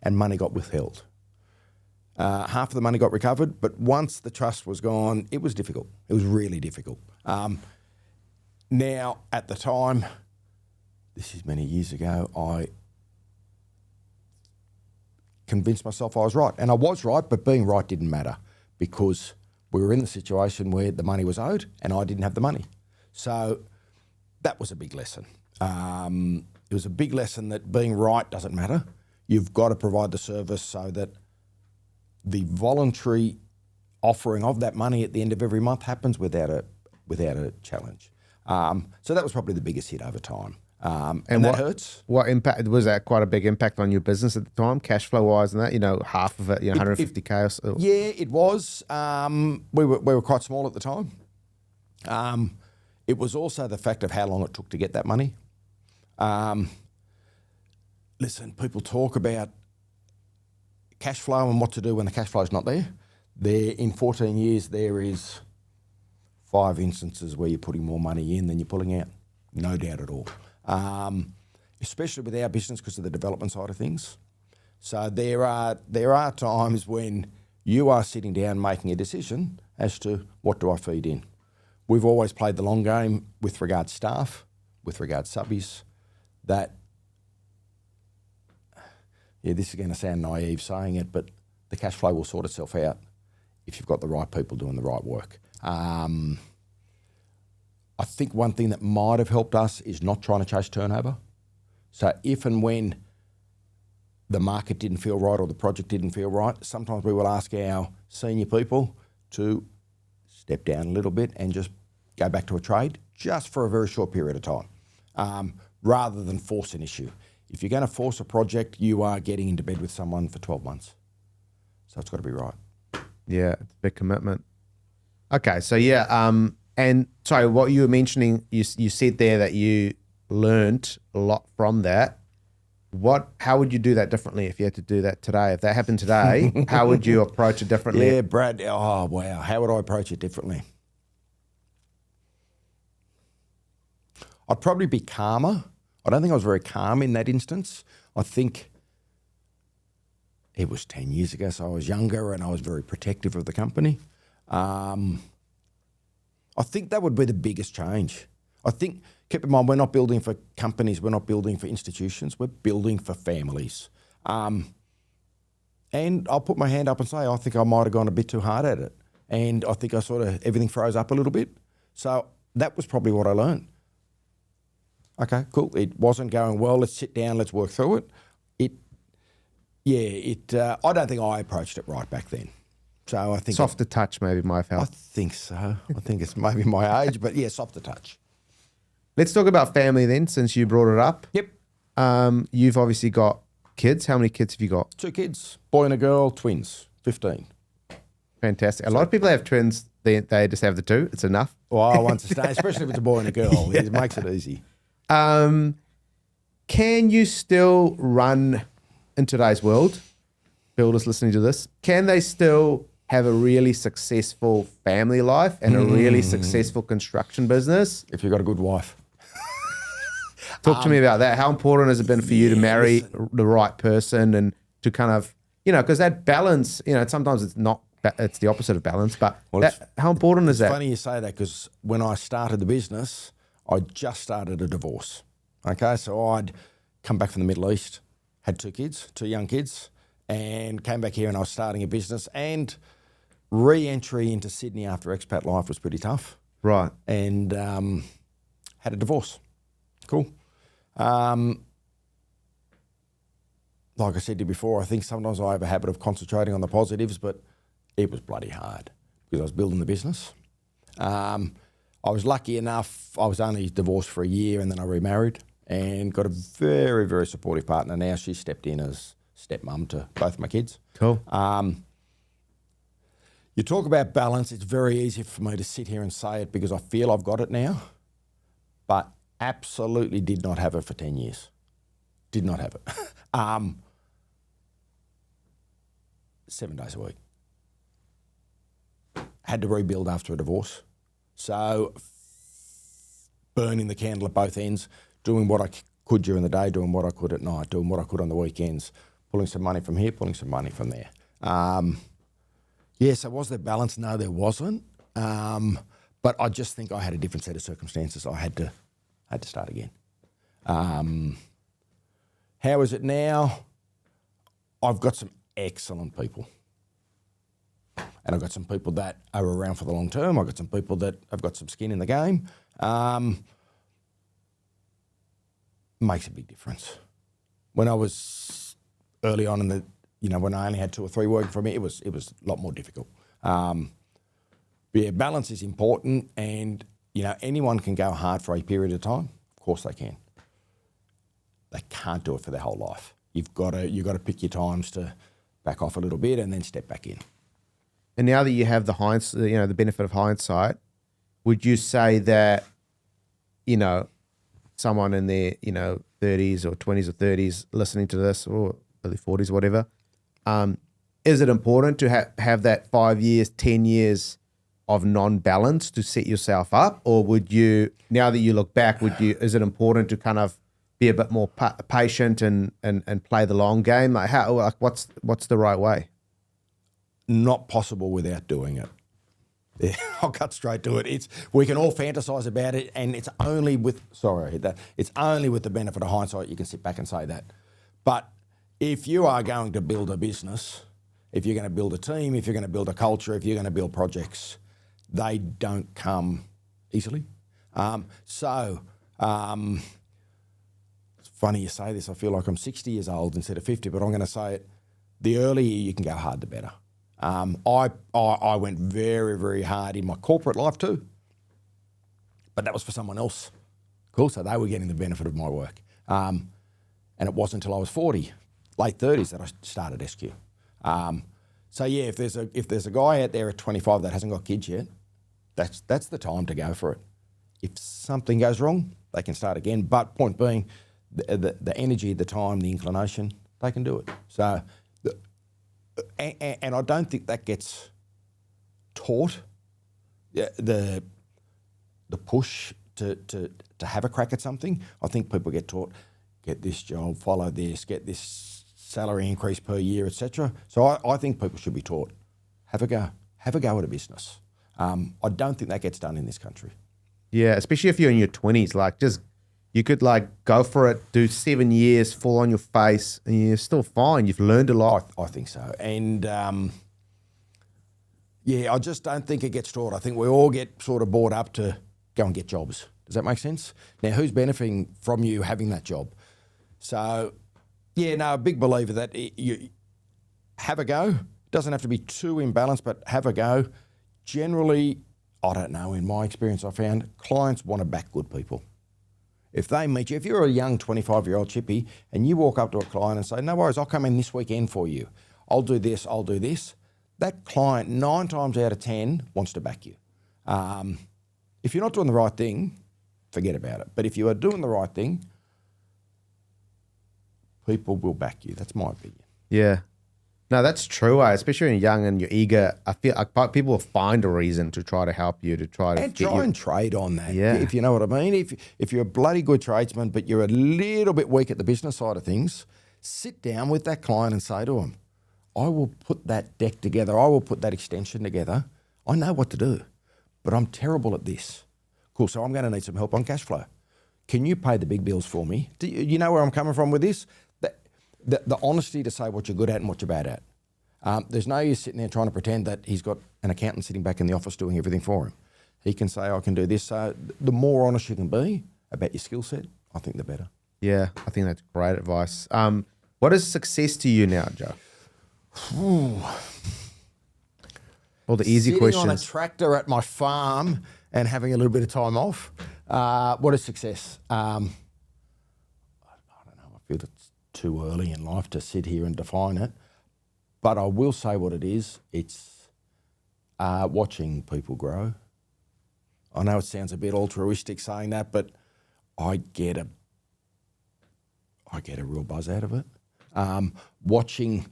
and money got withheld. Half of the money got recovered, but once the trust was gone, it was difficult. It was really difficult. Now, at the time, this is many years ago, I convinced myself I was right. And I was right, but being right didn't matter because we were in the situation where the money was owed and I didn't have the money. So that was a big lesson. It was a big lesson that being right doesn't matter. You've got to provide the service so that the voluntary offering of that money at the end of every month happens without a challenge. So that was probably the biggest hit over time. And that hurts. What impact was that? Quite a big impact on your business at the time, cash flow wise, and that. Half of it, 150K or so. Yeah, it was. We were quite small at the time. It was also the fact of how long it took to get that money. Listen, people talk about cash flow and what to do when the cash flow is not there. In 14 years, there is 5 instances where you're putting more money in than you're pulling out. No doubt at all. Especially with our business because of the development side of things. So there are times when You are sitting down making a decision as to what do I feed in. We've always played the long game with regard to staff, with regard to subbies, that, this is going to sound naive saying it, but the cash flow will sort itself out if you've got the right people doing the right work. I think one thing that might have helped us is not trying to chase turnover. So if and when the market didn't feel right or the project didn't feel right, sometimes we will ask our senior people to step down a little bit and just go back to a trade just for a very short period of time, rather than force an issue. If you're going to force a project, you are getting into bed with someone for 12 months. So it's got to be right. Yeah, it's a big commitment. Okay, so and sorry, what you were mentioning, you said there that you learned a lot from that. How would you do that differently if you had to do that today? If that happened today, how would you approach it differently? Yeah, Brad, oh, wow. How would I approach it differently? I'd probably be calmer. I don't think I was very calm in that instance. I think it was 10 years ago, so I was younger and I was very protective of the company. I think that would be the biggest change. I think, keep in mind, we're not building for companies, we're not building for institutions, we're building for families. And I'll put my hand up and say, I think I might have gone a bit too hard at it. And I think everything froze up a little bit. So that was probably what I learned. Okay, cool. It wasn't going well. Let's sit down. Let's work through it. I don't think I approached it right back then. So I think softer touch maybe might have helped. I think so. I think it's maybe my age, but yeah, softer touch. Let's talk about family then, since you brought it up. Yep. You've obviously got kids. How many kids have you got? 2 kids, boy and a girl, twins, 15. Fantastic. A lot of people have twins. They just have the 2. It's enough. Well, once a stay, especially if it's a boy and a girl, it makes it easy. Can you still run in today's world? Builders listening to this, can they still have a really successful family life and a really successful construction business? If you've got a good wife. Talk to me about that. How important has it been for you to marry the right person and to kind of, because that balance, sometimes it's not, it's the opposite of balance, but how important is that? It's funny you say that because when I started the business, I just started a divorce. Okay, so I'd come back from the Middle East, had 2 kids, 2 young kids, and came back here and I was starting a business, and re-entry into Sydney after expat life was pretty tough. Right. And had a divorce. Cool. Like I said to you before, I think sometimes I have a habit of concentrating on the positives, but it was bloody hard because I was building the business. I was lucky enough, I was only divorced for a year and then I remarried and got a very, very supportive partner. Now she stepped in as stepmom to both my kids. Cool. You talk about balance, it's very easy for me to sit here and say it because I feel I've got it now, but absolutely did not have it for 10 years. Did not have it. 7 days a week. Had to rebuild after a divorce. So burning the candle at both ends, doing what I could during the day, doing what I could at night, doing what I could on the weekends, pulling some money from here, pulling some money from there. So was there balance? No, there wasn't. But I just think I had a different set of circumstances. I had to start again. How is it now? I've got some excellent people. And I've got some people that are around for the long term. I've got some people that have got some skin in the game. Makes a big difference. When I was early on in the, when I only had 2 or 3 working for me, it was a lot more difficult. But yeah, balance is important, and anyone can go hard for a period of time. Of course they can. They can't do it for their whole life. You've got to pick your times to back off a little bit and then step back in. And now that you have the benefit of hindsight, would you say that, someone in their, 30s or 20s or 30s listening to this, or early 40s, whatever, is it important to have that 5 years, 10 years of non-balance to set yourself up? Or would you, now that you look back, is it important to kind of be a bit more patient and play the long game? Like what's the right way? not possible without doing it. Yeah, I'll cut straight to it. We can all fantasize about it, and it's only with It's only with the benefit of hindsight you can sit back and say that. But if you are going to build a business, if you're going to build a team, if you're going to build a culture, if you're going to build projects, they don't come easily. It's funny you say this. I feel like I'm 60 years old instead of 50, but I'm going to say it. The earlier you can go hard, the better. I went very, very hard in my corporate life too, but that was for someone else. Cool. So they were getting the benefit of my work. And it wasn't until I was 40, late 30s, that I started SQ. So yeah, if there's a guy out there at 25 that hasn't got kids yet, that's the time to go for it. If something goes wrong, they can start again. But point being, the energy, the time, the inclination, they can do it. So, and I don't think that gets taught. The push to have a crack at something. I think people get taught, get this job, follow this, get this salary increase per year, etc. So I think people should be taught, have a go at a business. I don't think that gets done in this country. Yeah, especially if you're in your 20s, like you could like go for it, do 7 years, fall on your face, and you're still fine. You've learned a lot. I think so. And I just don't think it gets taught. I think we all get sort of brought up to go and get jobs. Does that make sense? Now, who's benefiting from you having that job? So, a big believer that you have a go. It doesn't have to be too imbalanced, but have a go. Generally, I don't know, in my experience I found, clients want to back good people. If they meet you, if you're a young 25-year-old chippy and you walk up to a client and say, no worries, I'll come in this weekend for you. I'll do this, that client 9 times out of 10 wants to back you. If you're not doing the right thing, forget about it. But if you are doing the right thing, people will back you. That's my opinion. Yeah. No, that's true. Especially when you're young and you're eager. I feel like people will find a reason to try to help you, to try to and trade on that. Yeah. If you know what I mean. If you're a bloody good tradesman, but you're a little bit weak at the business side of things, sit down with that client and say to them, I will put that deck together. I will put that extension together. I know what to do, but I'm terrible at this. Cool. So I'm going to need some help on cash flow. Can you pay the big bills for me? Do you know where I'm coming from with this? The honesty to say what you're good at and what you're bad at. There's no use sitting there trying to pretend that he's got an accountant sitting back in the office doing everything for him. He can say, I can do this. So the more honest you can be about your skill set, I think the better. Yeah, I think that's great advice. What is success to you now, Joe? All the easy questions. Sitting on a tractor at my farm and having a little bit of time off. What is success? I don't know. I feel it's too early in life to sit here and define it. But I will say what it is. It's watching people grow. I know it sounds a bit altruistic saying that, but I get a real buzz out of it. Watching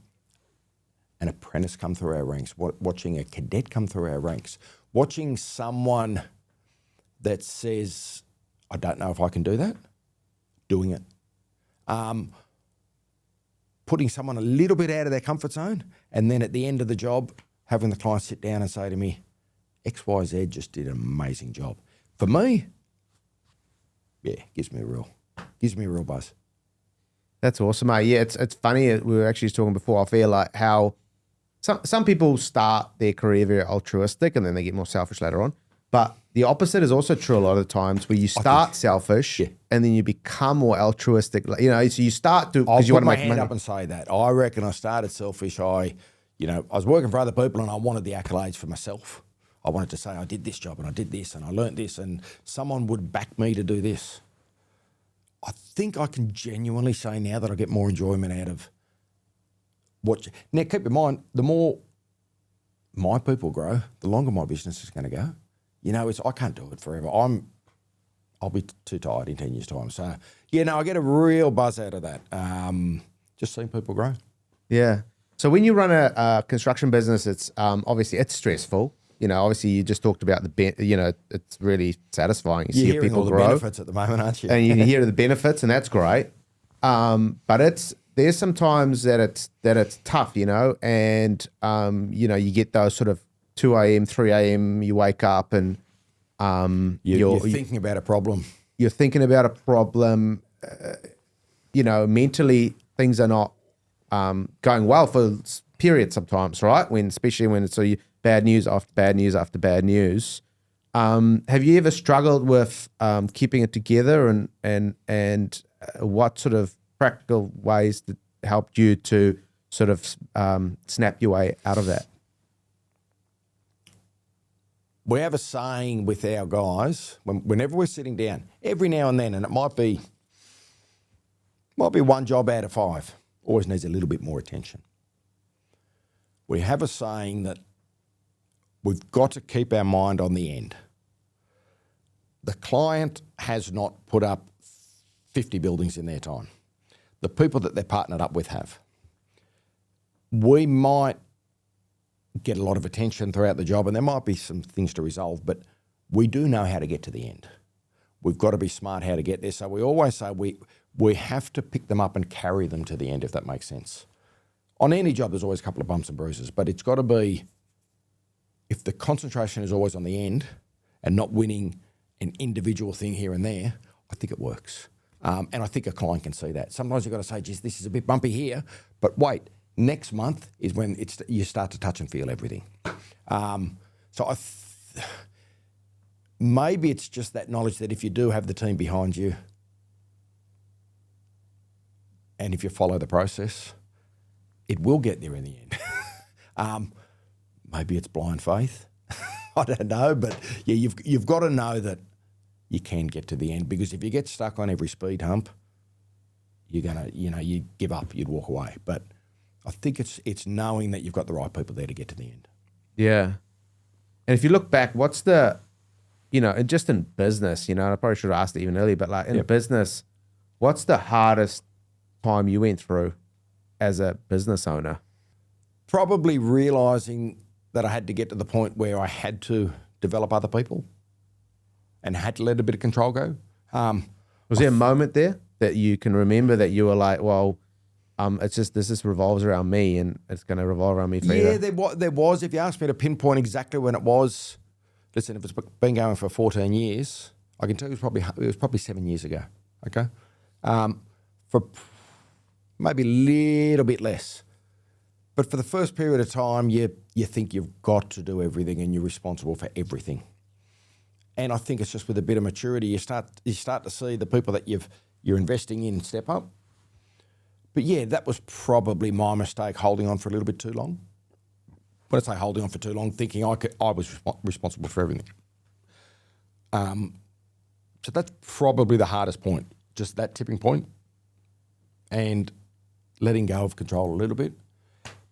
an apprentice come through our ranks, watching a cadet come through our ranks, watching someone that says, I don't know if I can do that, doing it. Putting someone a little bit out of their comfort zone, and then at the end of the job, having the client sit down and say to me, XYZ just did an amazing job. For me, gives me a real buzz. That's awesome, mate. Yeah, it's funny. We were actually talking before. I feel like how some people start their career very altruistic and then they get more selfish later on. But the opposite is also true a lot of the times, where you start selfish and then you become more altruistic. So you start to because you want to make money. I'll put my hand up and say that. I reckon I started selfish. I was working for other people and I wanted the accolades for myself. I wanted to say I did this job and I did this and I learnt this and someone would back me to do this. I think I can genuinely say now that I get more enjoyment out of now keep in mind, the more my people grow, the longer my business is going to go. I can't do it forever. I'll be too tired in 10 years' time. So, I get a real buzz out of that. Just seeing people grow. Yeah. So when you run a construction business, it's obviously it's stressful. Obviously you just talked about it's really satisfying. You see people all the grow. benefits at the moment, aren't you? And you can hear the benefits, and that's great. But there's sometimes that it's tough, and you get those sort of 2 a.m., 3 a.m. You wake up and You're thinking about a problem. You're thinking about a problem. Mentally things are not going well for periods sometimes, right? Especially when it's bad news after bad news after bad news. Have you ever struggled with keeping it together, and what sort of practical ways that helped you to sort of snap your way out of that? We have a saying with our guys, whenever we're sitting down, every now and then, and it might be one job out of 5, always needs a little bit more attention. We have a saying that we've got to keep our mind on the end. The client has not put up 50 buildings in their time. The people that they're partnered up with have. We might get a lot of attention throughout the job, and there might be some things to resolve, but we do know how to get to the end. We've got to be smart how to get there. So we always say we have to pick them up and carry them to the end, if that makes sense. On any job, there's always a couple of bumps and bruises, but it's got to be, if the concentration is always on the end and not winning an individual thing here and there, I think it works. And I think a client can see that. Sometimes you've got to say, geez, this is a bit bumpy here, but wait, next month is when you start to touch and feel everything. So maybe it's just that knowledge that if you do have the team behind you and if you follow the process, it will get there in the end. Maybe it's blind faith. I don't know, but yeah, you've got to know that you can get to the end, because if you get stuck on every speed hump, you're gonna, you give up, you'd walk away. But I think it's knowing that you've got the right people there to get to the end. Yeah. And if you look back, what's the, and just in business, I probably should have asked it even earlier, but like in business, what's the hardest time you went through as a business owner? Probably realising that I had to get to the point where I had to develop other people and had to let a bit of control go. Was there a moment there that you can remember that you were like, well, it's just this revolves around me, and it's going to revolve around me for Yeah, there was. If you asked me to pinpoint exactly when it was, listen, if it's been going for 14 years, I can tell you it was probably 7 years ago. Okay, for maybe a little bit less, but for the first period of time, you think you've got to do everything and you're responsible for everything. And I think it's just with a bit of maturity, you start to see the people that you're investing in step up. But yeah, that was probably my mistake, holding on for a little bit too long. When I say holding on for too long, thinking I was responsible for everything. So that's probably the hardest point, just that tipping point, and letting go of control a little bit.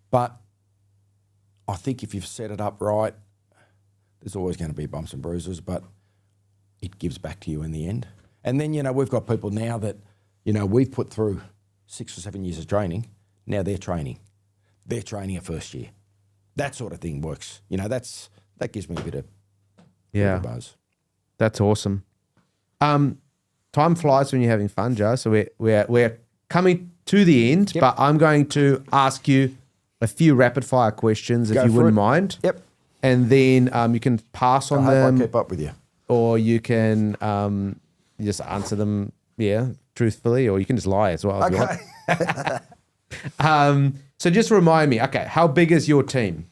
But I think if you've set it up right, there's always going to be bumps and bruises, but it gives back to you in the end. And then, we've got people now that, we've put through 6 or 7 years of training. Now they're training. They're training at first year. That sort of thing works. That gives me a bit of buzz. That's awesome. Time flies when you're having fun, Joe. So we're coming to the end, but I'm going to ask you a few rapid fire questions if you wouldn't mind. Yep. And then you can pass on them. I keep up with you. Or you can just answer them, truthfully, or you can just lie as well. Okay. If you want. So just remind me, how big is your team?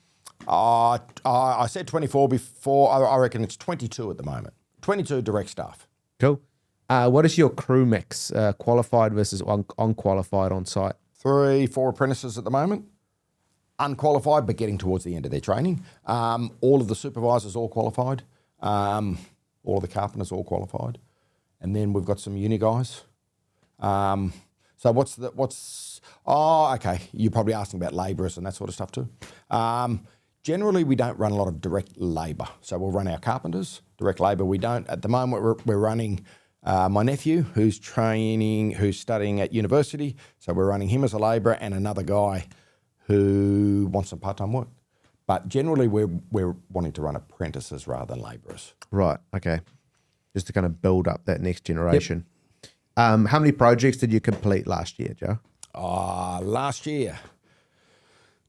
I said 24 before. I reckon it's 22 at the moment. 22 direct staff. Cool. What is your crew mix, qualified versus unqualified on site? 3-4 apprentices at the moment. Unqualified, but getting towards the end of their training. All of the supervisors all qualified. All of the carpenters all qualified. And then we've got some uni guys. So okay. You're probably asking about labourers and that sort of stuff too. Generally, we don't run a lot of direct labour. So we'll run our carpenters. Direct labour, we don't. At the moment, we're running my nephew who's studying at university. So we're running him as a labourer, and another guy who wants some part-time work. But generally, we're wanting to run apprentices rather than labourers. Right, okay. Just to kind of build up that next generation. Yep. How many projects did you complete last year, Joe? Last year,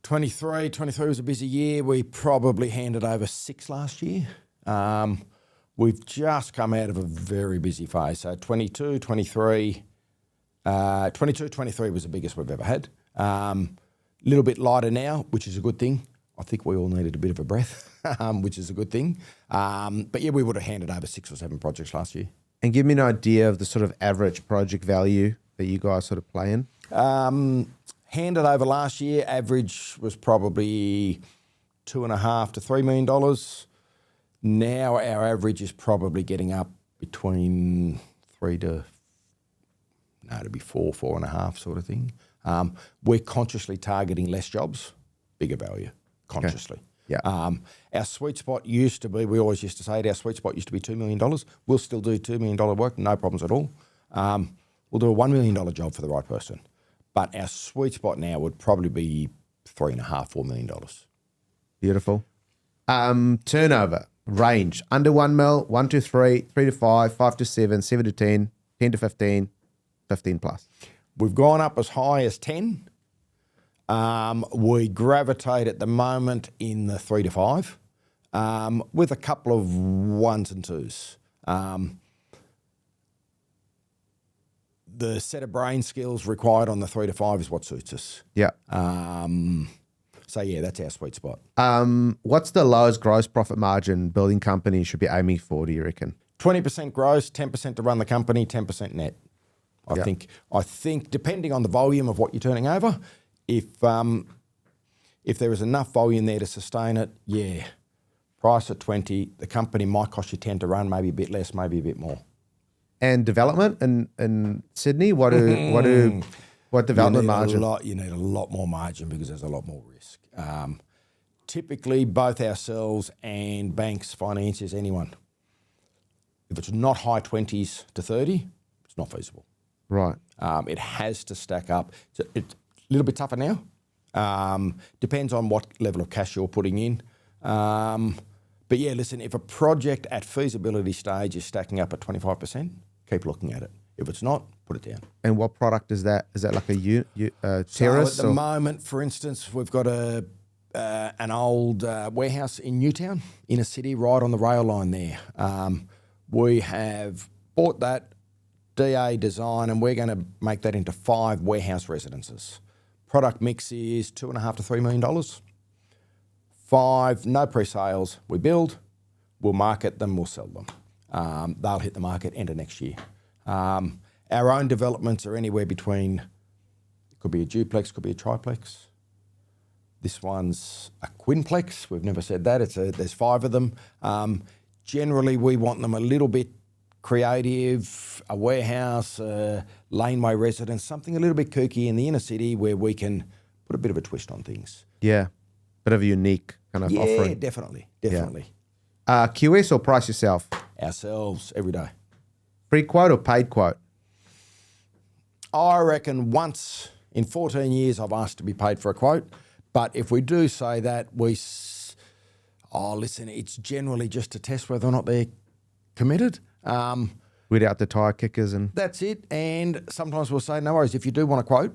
23 was a busy year. We probably handed over 6 last year. We've just come out of a very busy phase. So 22, 23 was the biggest we've ever had. Little bit lighter now, which is a good thing. I think we all needed a bit of a breath, which is a good thing. But yeah, we would have handed over 6 or 7 projects last year. And give me an idea of the sort of average project value that you guys sort of play in. Handed over last year, average was probably $2.5 to $3 million. Now our average is probably getting up between 3 to, it'd be 4.5 sort of thing. We're consciously targeting less jobs, bigger value, consciously. Okay. Yeah. Our sweet spot used to be, we always used to say it, our sweet spot used to be $2 million. We'll still do $2 million work, no problems at all. We'll do a $1 million job for the right person. But our sweet spot now would probably be $3.5, $4 million. Beautiful. Turnover, range, under 1 mil, 1 to 3, 3 to 5, 5 to 7, 7 to 10, 10 to 15, 15 plus. We've gone up as high as 10. We gravitate at the moment in the 3 to 5 with a couple of 1s and 2s. The set of brain skills required on the 3 to 5 is what suits us. Yeah. So yeah, that's our sweet spot. What's the lowest gross profit margin building companies should be aiming for, do you reckon? 20% gross, 10% to run the company, 10% net. I think depending on the volume of what you're turning over, if there is enough volume there to sustain it, yeah, price at 20, the company might cost you 10 to run, maybe a bit less, maybe a bit more. And development in Sydney, what development margin? You need a lot more margin because there's a lot more risk. Typically, both ourselves and banks, financiers, anyone, if it's not high 20s to 30, it's not feasible. Right. It has to stack up. It's a little bit tougher now. Depends on what level of cash you're putting in. But yeah, listen, if a project at feasibility stage is stacking up at 25%, keep looking at it. If it's not, put it down. And what product is that? Is that like a terrace? So at the moment, for instance, we've got an old warehouse in Newtown, inner city, right on the rail line there. We have bought that DA design and we're going to make that into 5 warehouse residences. Product mix is $2.5 to $3 million. 5, no pre-sales. We build, we'll market them, we'll sell them. They'll hit the market end of next year. Our own developments are anywhere between, it could be a duplex, could be a triplex. This one's a quinplex. We've never said that. There's 5 of them. Generally, we want them a little bit creative, a warehouse, a laneway residence, something a little bit kooky in the inner city where we can put a bit of a twist on things. Yeah, bit of a unique kind of offering. Yeah, definitely. Yeah. QS or price yourself? Ourselves, every day. Free quote or paid quote? I reckon once in 14 years I've asked to be paid for a quote, but if we do say that, listen, it's generally just to test whether or not they're committed. Without the tyre kickers and... That's it. And sometimes we'll say, no worries, if you do want a quote,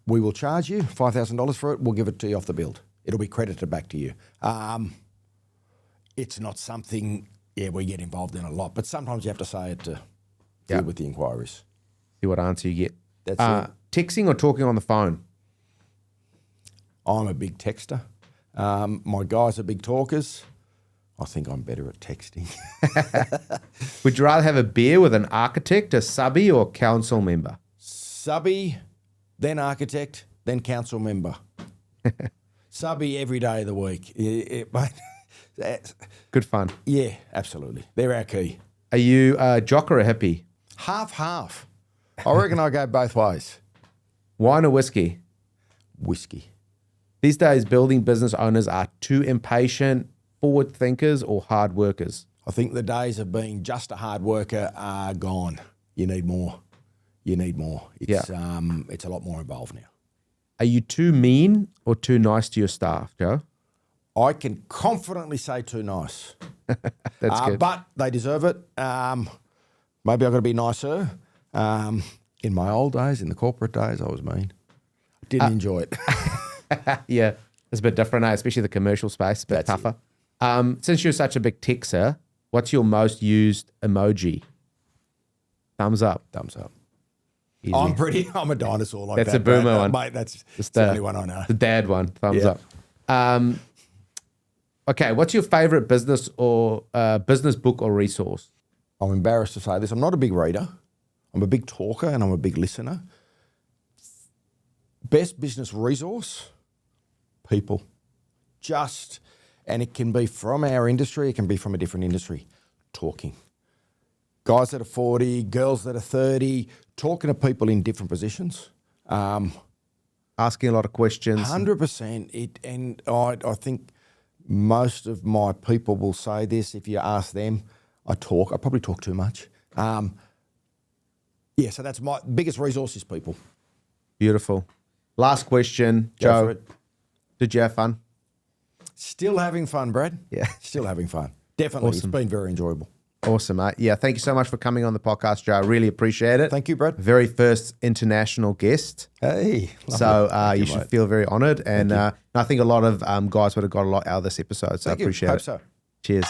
we will charge you $5,000 for it. We'll give it to you off the build. It'll be credited back to you. It's not something, we get involved in a lot, but sometimes you have to say it to deal with the inquiries. See what answer you get. That's it. Texting or talking on the phone? I'm a big texter. My guys are big talkers. I think I'm better at texting. Would you rather have a beer with an architect, a subby, or council member? Subby, then architect, then council member. Subby every day of the week. Good fun. Yeah, absolutely. They're our key. Are you a jock or a hippie? Half. I reckon I go both ways. Wine or whiskey? Whiskey. These days, building business owners are too impatient, forward thinkers, or hard workers. I think the days of being just a hard worker are gone. You need more. It's a lot more involved now. Are you too mean or too nice to your staff, Joe? I can confidently say too nice. That's good. But they deserve it. Maybe I've got to be nicer. In my old days, in the corporate days, I was mean. Didn't enjoy it. Yeah, it's a bit different, especially the commercial space, a bit tougher. Since you're such a big texter, what's your most used emoji? Thumbs up. Thumbs up. Easy. I'm a dinosaur like That's that. a boomer Brad. one. Mate, that's Just the only one I know. The dad one. Thumbs Yeah. up. Okay, what's your favorite business or business book or resource? I'm embarrassed to say this. I'm not a big reader. I'm a big talker and I'm a big listener. Best business resource? People. And it can be from our industry, it can be from a different industry. Talking. Guys that are 40, girls that are 30, talking to people in different positions. Asking a lot of questions. 100%. And I think most of my people will say this. If you ask them, I probably talk too much. So that's my biggest resource is people. Beautiful. Last question, Go Joe. for it. Did you have fun? Still having fun, Brad. Yeah. Still having fun. Definitely. Awesome. It's been very enjoyable. Awesome, mate. Yeah, thank you so much for coming on the podcast, Joe. I really appreciate it. Thank you, Brad. Very first international guest. Hey. So lovely. you should feel very honoured. And I think a lot of guys would have got a lot out of this episode. So Thank I appreciate you. it. Hope so. Cheers.